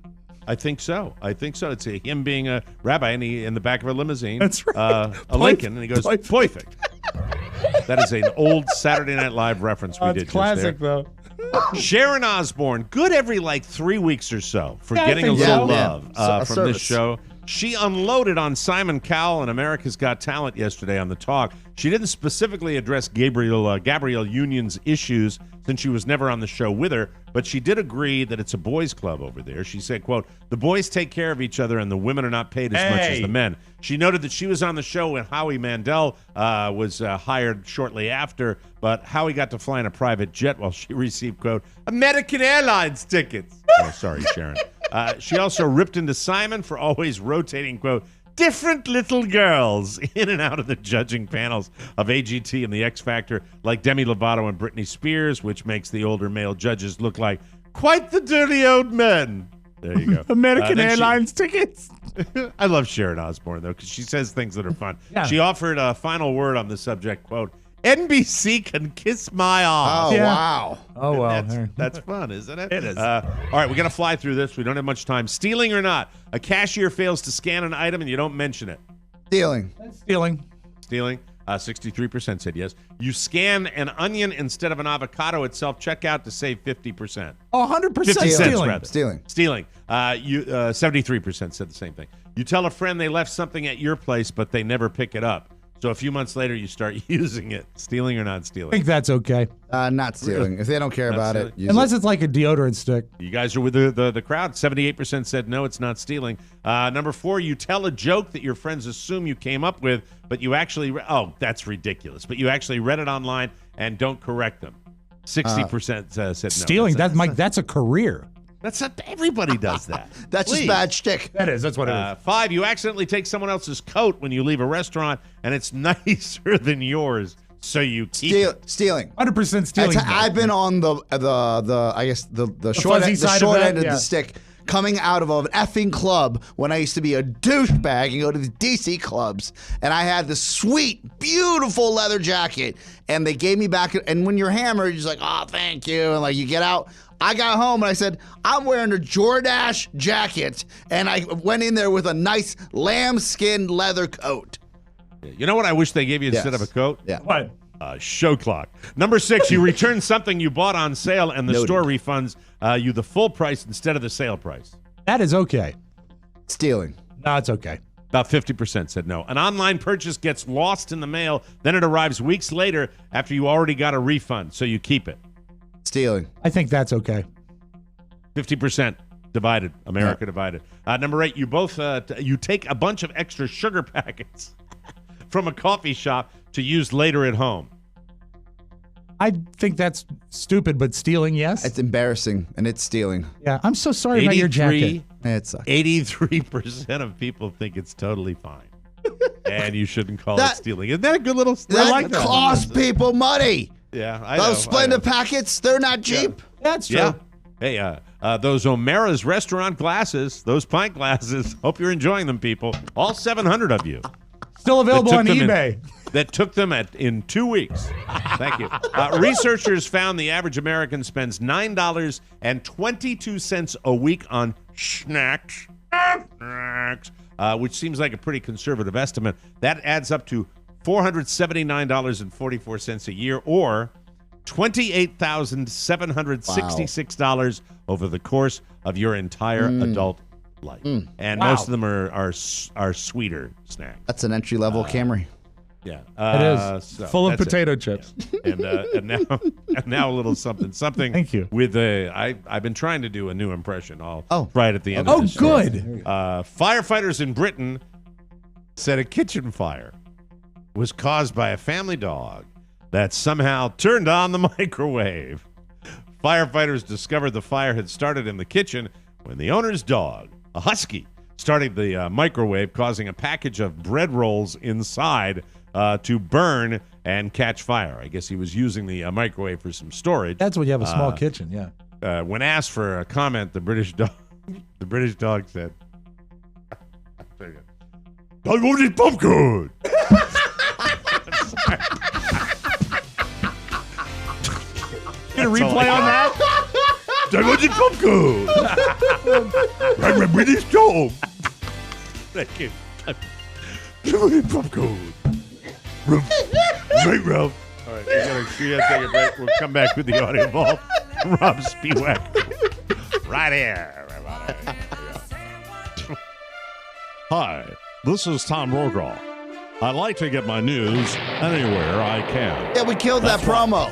I think so. It's him being a rabbi and he in the back of a limousine. That's right. A Lincoln, and he goes, perfect. That is an old Saturday Night Live reference we did classic, just there. though. Sharon Osbourne, good every 3 weeks or so for Yeah, I getting a think little so. love A from service. this show. She unloaded on Simon Cowell and America's Got Talent yesterday on The Talk. She didn't specifically address Gabrielle Union's issues since she was never on the show with her, but she did agree that it's a boys' club over there. She said, quote, the boys take care of each other and the women are not paid as much as the men. She noted that she was on the show when Howie Mandel was hired shortly after, but Howie got to fly in a private jet while she received, quote, American Airlines tickets. Oh, sorry, Sharon. She also ripped into Simon for always rotating, quote, different little girls in and out of the judging panels of AGT and the X Factor, like Demi Lovato and Britney Spears, which makes the older male judges look like quite the dirty old men. There you go. American Airlines tickets. I love Sharon Osbourne, though, because she says things that are fun. Yeah. She offered a final word on the subject, quote, NBC can kiss my ass. Oh, wow. Oh, well. That's fun, isn't it? It is. All right, we're going to fly through this. We don't have much time. Stealing or not, a cashier fails to scan an item and you don't mention it. Stealing. Stealing. Stealing. 63% said yes. You scan an onion instead of an avocado at self-checkout to save 50%. Oh, 100% 50 cents, stealing. rather. Stealing. Stealing. 73% said the same thing. You tell a friend they left something at your place, but they never pick it up. So a few months later, you start using it. Stealing or not I stealing? think that's okay. Not stealing. If they don't care Not about stealing. it, use Unless it. it's like a deodorant stick. You guys are with the crowd. 78% said no, it's not stealing. Number 4, you tell a joke that your friends assume you came up with, but you actually, that's ridiculous. But you actually read it online and don't correct them. 60% said no. Stealing, that's a career. That's not, everybody does that. That's just Please. bad shtick. That is. That's what it is. 5, you accidentally take someone else's coat when you leave a restaurant and it's nicer than yours, so you keep it. Stealing. 100% stealing. I've been on the I guess the short fuzzy end, the side short of that, end of yeah. the stick. Coming out of an effing club when I used to be a douchebag and go to the DC clubs, and I had this sweet, beautiful leather jacket, and they gave me back. And when you're hammered, you're just like, "Oh, thank you," and like you get out. I got home and I said, "I'm wearing a Jordache jacket," and I went in there with a nice lambskin leather coat. You know what I wish they gave you instead of a coat? Yeah. What? Show clock. Number 6, you return something you bought on sale and the store refunds you the full price instead of the sale price. That is okay. Stealing. No, it's okay. About 50% said no. An online purchase gets lost in the mail, then it arrives weeks later after you already got a refund, so you keep it. Stealing. I think that's okay. 50% divided. America divided. Number 8, you both you take a bunch of extra sugar packets from a coffee shop to use later at home. I think that's stupid, but stealing, yes. It's embarrassing, and it's stealing. Yeah, I'm so sorry about your jacket. It sucks. 83% of people think it's totally fine. And you shouldn't call it stealing. Isn't that a good little story? That costs people money. Yeah, I know. Those Splenda packets, they're not cheap. Yeah. That's true. Yeah. Hey, those O'Mara's restaurant glasses, those pint glasses, hope you're enjoying them, people. All 700 of you. Still available on eBay. That took them in 2 weeks. Thank you. Researchers found the average American spends $9.22 a week on snacks, which seems like a pretty conservative estimate. That adds up to $479.44 a year, or $28,766 over the course of your entire adult life. And most of them are sweeter snacks. That's an entry-level Camry. Yeah, it is full of potato chips. And now a little something. Thank you. With I've been trying to do a new impression. I'll try it at the end. Oh, of the show. good. Firefighters in Britain said a kitchen fire was caused by a family dog that somehow turned on the microwave. Firefighters discovered the fire had started in the kitchen when the owner's dog, a husky, started the microwave, causing a package of bread rolls inside to burn and catch fire. I guess he was using the microwave for some storage. That's when you have a small kitchen, yeah. When asked for a comment, the British dog said, "I wanted popcorn." Get a replay on that? I wanted popcorn. I'm a British dog. Thank you. I wanted popcorn. Right, Ralph. All right, we gotta take a break. We'll come back with the audio vault. Rob Spiewak. Right here. Hi, this is Tom Rograw. I like to get my news anywhere I can. Yeah, we killed that promo.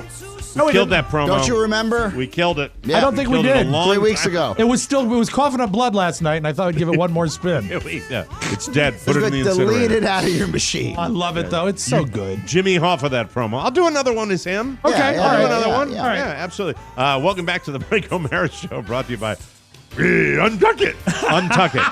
We killed that promo. Don't you remember? We killed it. Yeah, I don't think we did. 3 weeks ago. It was coughing up blood last night, and I thought I'd give it one more spin. It's dead. Put it in the incinerator. Delete it out of your machine. I love it, though. It's so good. Jimmy Hoffa that promo. I'll do another one as him. Okay. I'll do another one. All right. Yeah, absolutely. Welcome back to the Mike O'Mara Show, brought to you by Untuck It. Untuck It.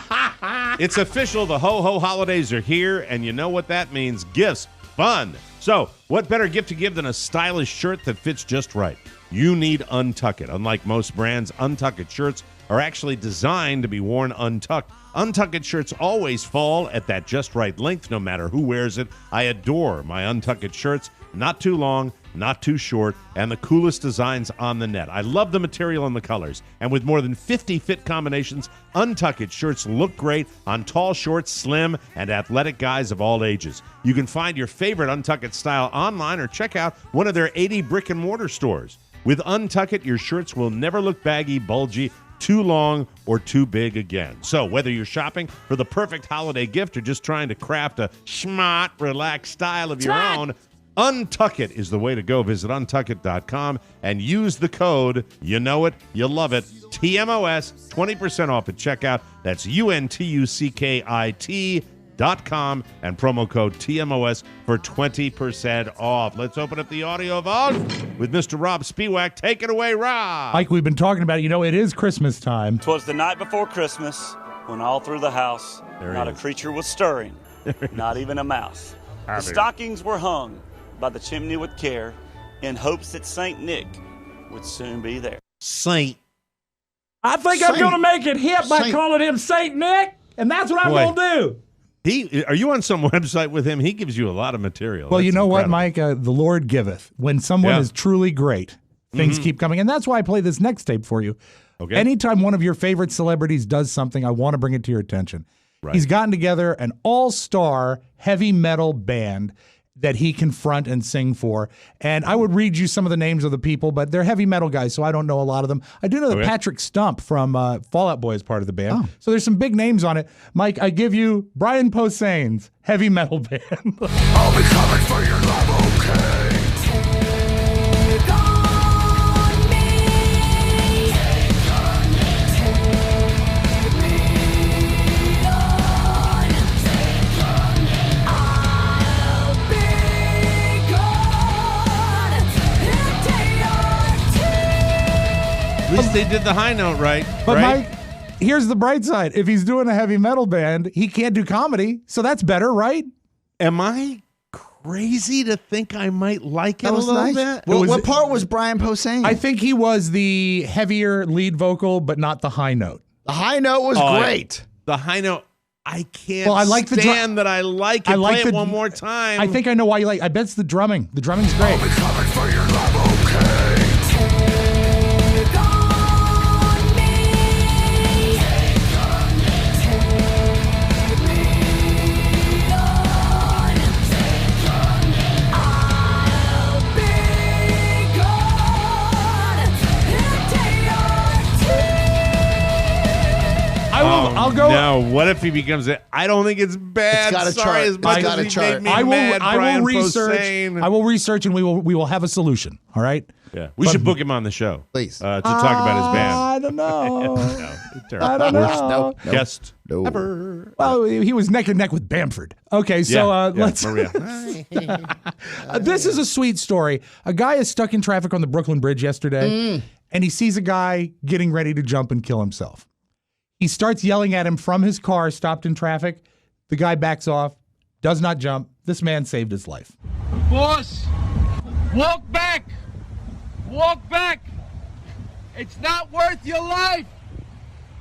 It's official. The ho-ho holidays are here, and you know what that means. Gifts. Fun. So, what better gift to give than a stylish shirt that fits just right? You need Untuck It. Unlike most brands, Untuck It shirts are actually designed to be worn untucked. Untuck It shirts always fall at that just right length, no matter who wears it. I adore my Untuck It shirts. Not too long, not too short, and the coolest designs on the net. I love the material and the colors. And with more than 50 fit combinations, Untuck It shirts look great on tall, short, slim, and athletic guys of all ages. You can find your favorite Untuck It style online or check out one of their 80 brick-and-mortar stores. With Untuck It, your shirts will never look baggy, bulgy, too long, or too big again. So whether you're shopping for the perfect holiday gift or just trying to craft a smart, relaxed style of your own, Untuck It is the way to go. Visit untuckit.com and use the code, you know it, you love it, TMOS, 20% off at checkout. That's UNTUCKIT.com and promo code TMOS for 20% off. Let's open up the audio vault with Mr. Rob Spiewak. Take it away, Rob. Mike, we've been talking about it. You know, it is Christmas time. 'Twas the night before Christmas when all through the house not a creature was stirring, not even a mouse. The stockings were hung by the chimney with care in hopes that St. Nick would soon be there. Saint. I think I'm going to make it hip by calling him St. Nick, and that's what I'm going to do. Are you on some website with him? He gives you a lot of material. Well, That's you know incredible. what, Mike? The Lord giveth. When someone is truly great, things keep coming. And that's why I play this next tape for you. Okay. Anytime one of your favorite celebrities does something, I want to bring it to your attention. Right. He's gotten together an all-star heavy metal band. that he can front and sing for. And I would read you some of the names of the people, but they're heavy metal guys, so I don't know a lot of them. I do know that Patrick Stump from Fall Out Boy is part of the band. So there's some big names on it. Mike, I give you Brian Posehn's heavy metal band. I'll be coming for your love, okay? At least they did the high note right. But right? Mike, here's the bright side. If he's doing a heavy metal band, he can't do comedy, so that's better, right? Am I crazy to think I might like it a little bit? What part was Brian Posehn? I think he was the heavier lead vocal, but not the high note. The high note was great. The high note, I can't Well, I like the stand that I like it. I like Play it the- one more time. I think I know why you like. I bet it's the drumming. The drumming's great. I'll be coming for your love, okay? I'll go. No, what if he becomes a... I don't think it's bad. It's got a Sorry, chart. as much It's got as a he chart. made me mad, I Brian will research. Posehn. I will research, and we will have a solution. All right. Yeah, we should book him on the show, please, to talk about his band. I don't know. Terrible. I don't know. Guest ever. Well, he was neck and neck with Bamford. Okay, so let's. Maria. This is a sweet story. A guy is stuck in traffic on the Brooklyn Bridge yesterday, and he sees a guy getting ready to jump and kill himself. He starts yelling at him from his car, stopped in traffic. The guy backs off, does not jump. This man saved his life. Boss, walk back. Walk back. It's not worth your life.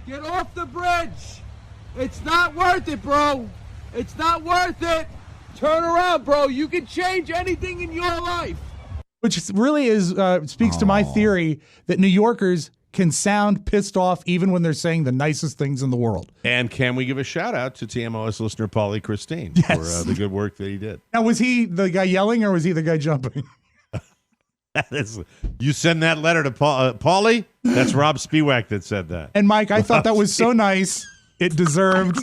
Get off the bridge. It's not worth it, bro. It's not worth it. Turn around, bro. You can change anything in your life. Which really is speaks to my theory that New Yorkers can sound pissed off even when they're saying the nicest things in the world. And can we give a shout out to TMOS listener Paulie Christine for the good work that he did? Now, was he the guy yelling or was he the guy jumping? You send that letter to Paulie? That's Rob Spiewak that said that. And Mike, I thought that was so nice. It deserved.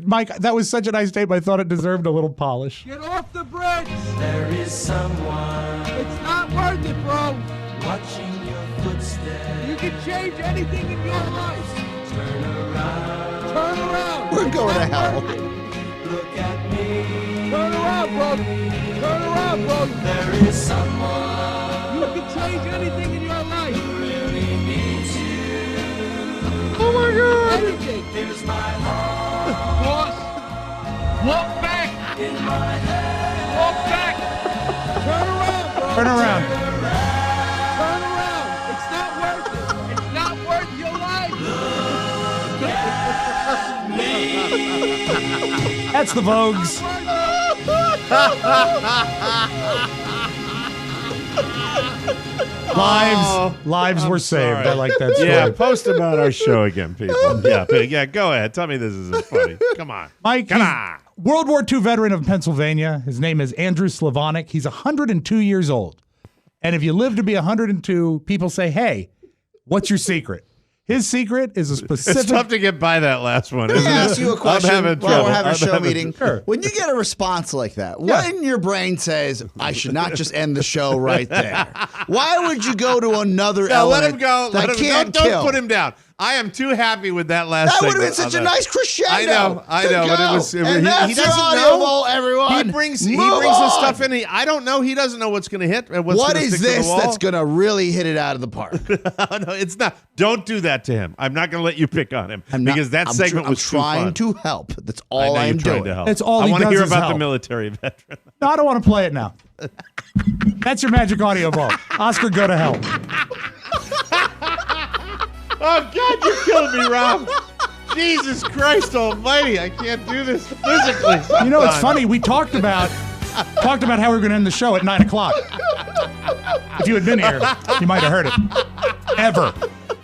Mike, that was such a nice tape. I thought it deserved a little polish. Get off the bridge. There is someone. It's not worth it, bro. Watching your footsteps. You can change anything in your life. Turn around. Turn around. We're going to hell. Look at me. Turn around, bro. Turn around, bro. There is someone. You can change anything in your life. Who really needs you. Oh my God. Anything. Here's my heart. Boss. Walk back. In my head. Walk back. Turn around, bro. Turn around. Turn around. It's not worth it. It's not worth your life. Look at me. That's the Vogues. Lives were saved. Sorry. I like that story. Yeah, post about our show again, people. Yeah, go ahead. Tell me this isn't funny. Come on. Mike, Come on. World War II veteran of Pennsylvania. His name is Andrew Slavonic. He's 102 years old. And if you live to be 102, people say, hey, what's your secret? His secret is a specific... It's tough to get by that last one, Let isn't me it? ask you a question I'm having while trouble. we're having a I'm show having- meeting. Sure. When you get a response like that, what in your brain says, I should not just end the show right there? Why would you go to another No, let element him go. that Let him, can't don't kill? put him down. I am too happy with that last That would have segment been such a of that. nice crescendo. I to know, but it go. was. And he that's your doesn't audio know. vault, everyone. He brings Move the on. stuff in. I don't know. He doesn't know what's going to hit. And what's What gonna is stick to the this wall. that's going to really hit it out of the park? No, it's not. Don't do that to him. I'm not going to let you pick on him because that segment was too trying fun. to help. That's I all know I'm you're trying doing. to help. That's all I he want to does hear is about help. the military veteran. No, I don't want to play it now. That's your magic audio vault. Oscar, go to hell. Oh, God, you're killing me, Rob. Jesus Christ almighty. I can't do this physically. You know, it's sometimes. funny. We talked about how we were going to end the show at 9 o'clock. If you had been here, you might have heard it. Ever.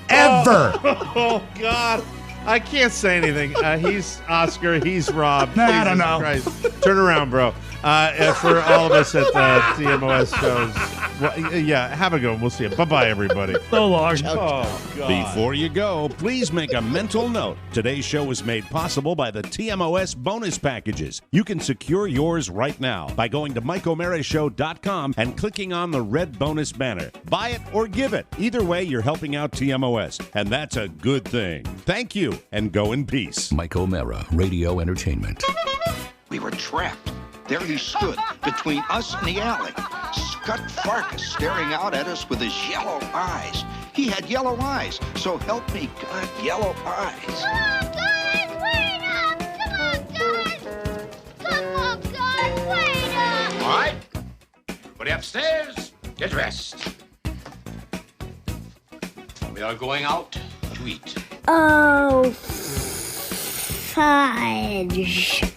Oh, God. I can't say anything. He's Oscar. He's Rob. I don't Jesus know. Christ. Turn around, bro. For all of us at the TMOS shows, well, yeah, have a good one. We'll see you. Bye-bye, everybody. So long. Oh, God. Before you go, please make a mental note. Today's show was made possible by the TMOS bonus packages. You can secure yours right now by going to MikeO'MaraShow.com and clicking on the red bonus banner. Buy it or give it. Either way, you're helping out TMOS, and that's a good thing. Thank you, and go in peace. Mike O'Mara, Radio Entertainment. We were trapped. There he stood, between us and the alley. Scott Farkas staring out at us with his yellow eyes. He had yellow eyes, so help me God, yellow eyes. Come on, guys, wait up! Come on, guys! Come on, guys, wait up! All right. Everybody upstairs. Get dressed. We are going out to eat. Oh, fudge.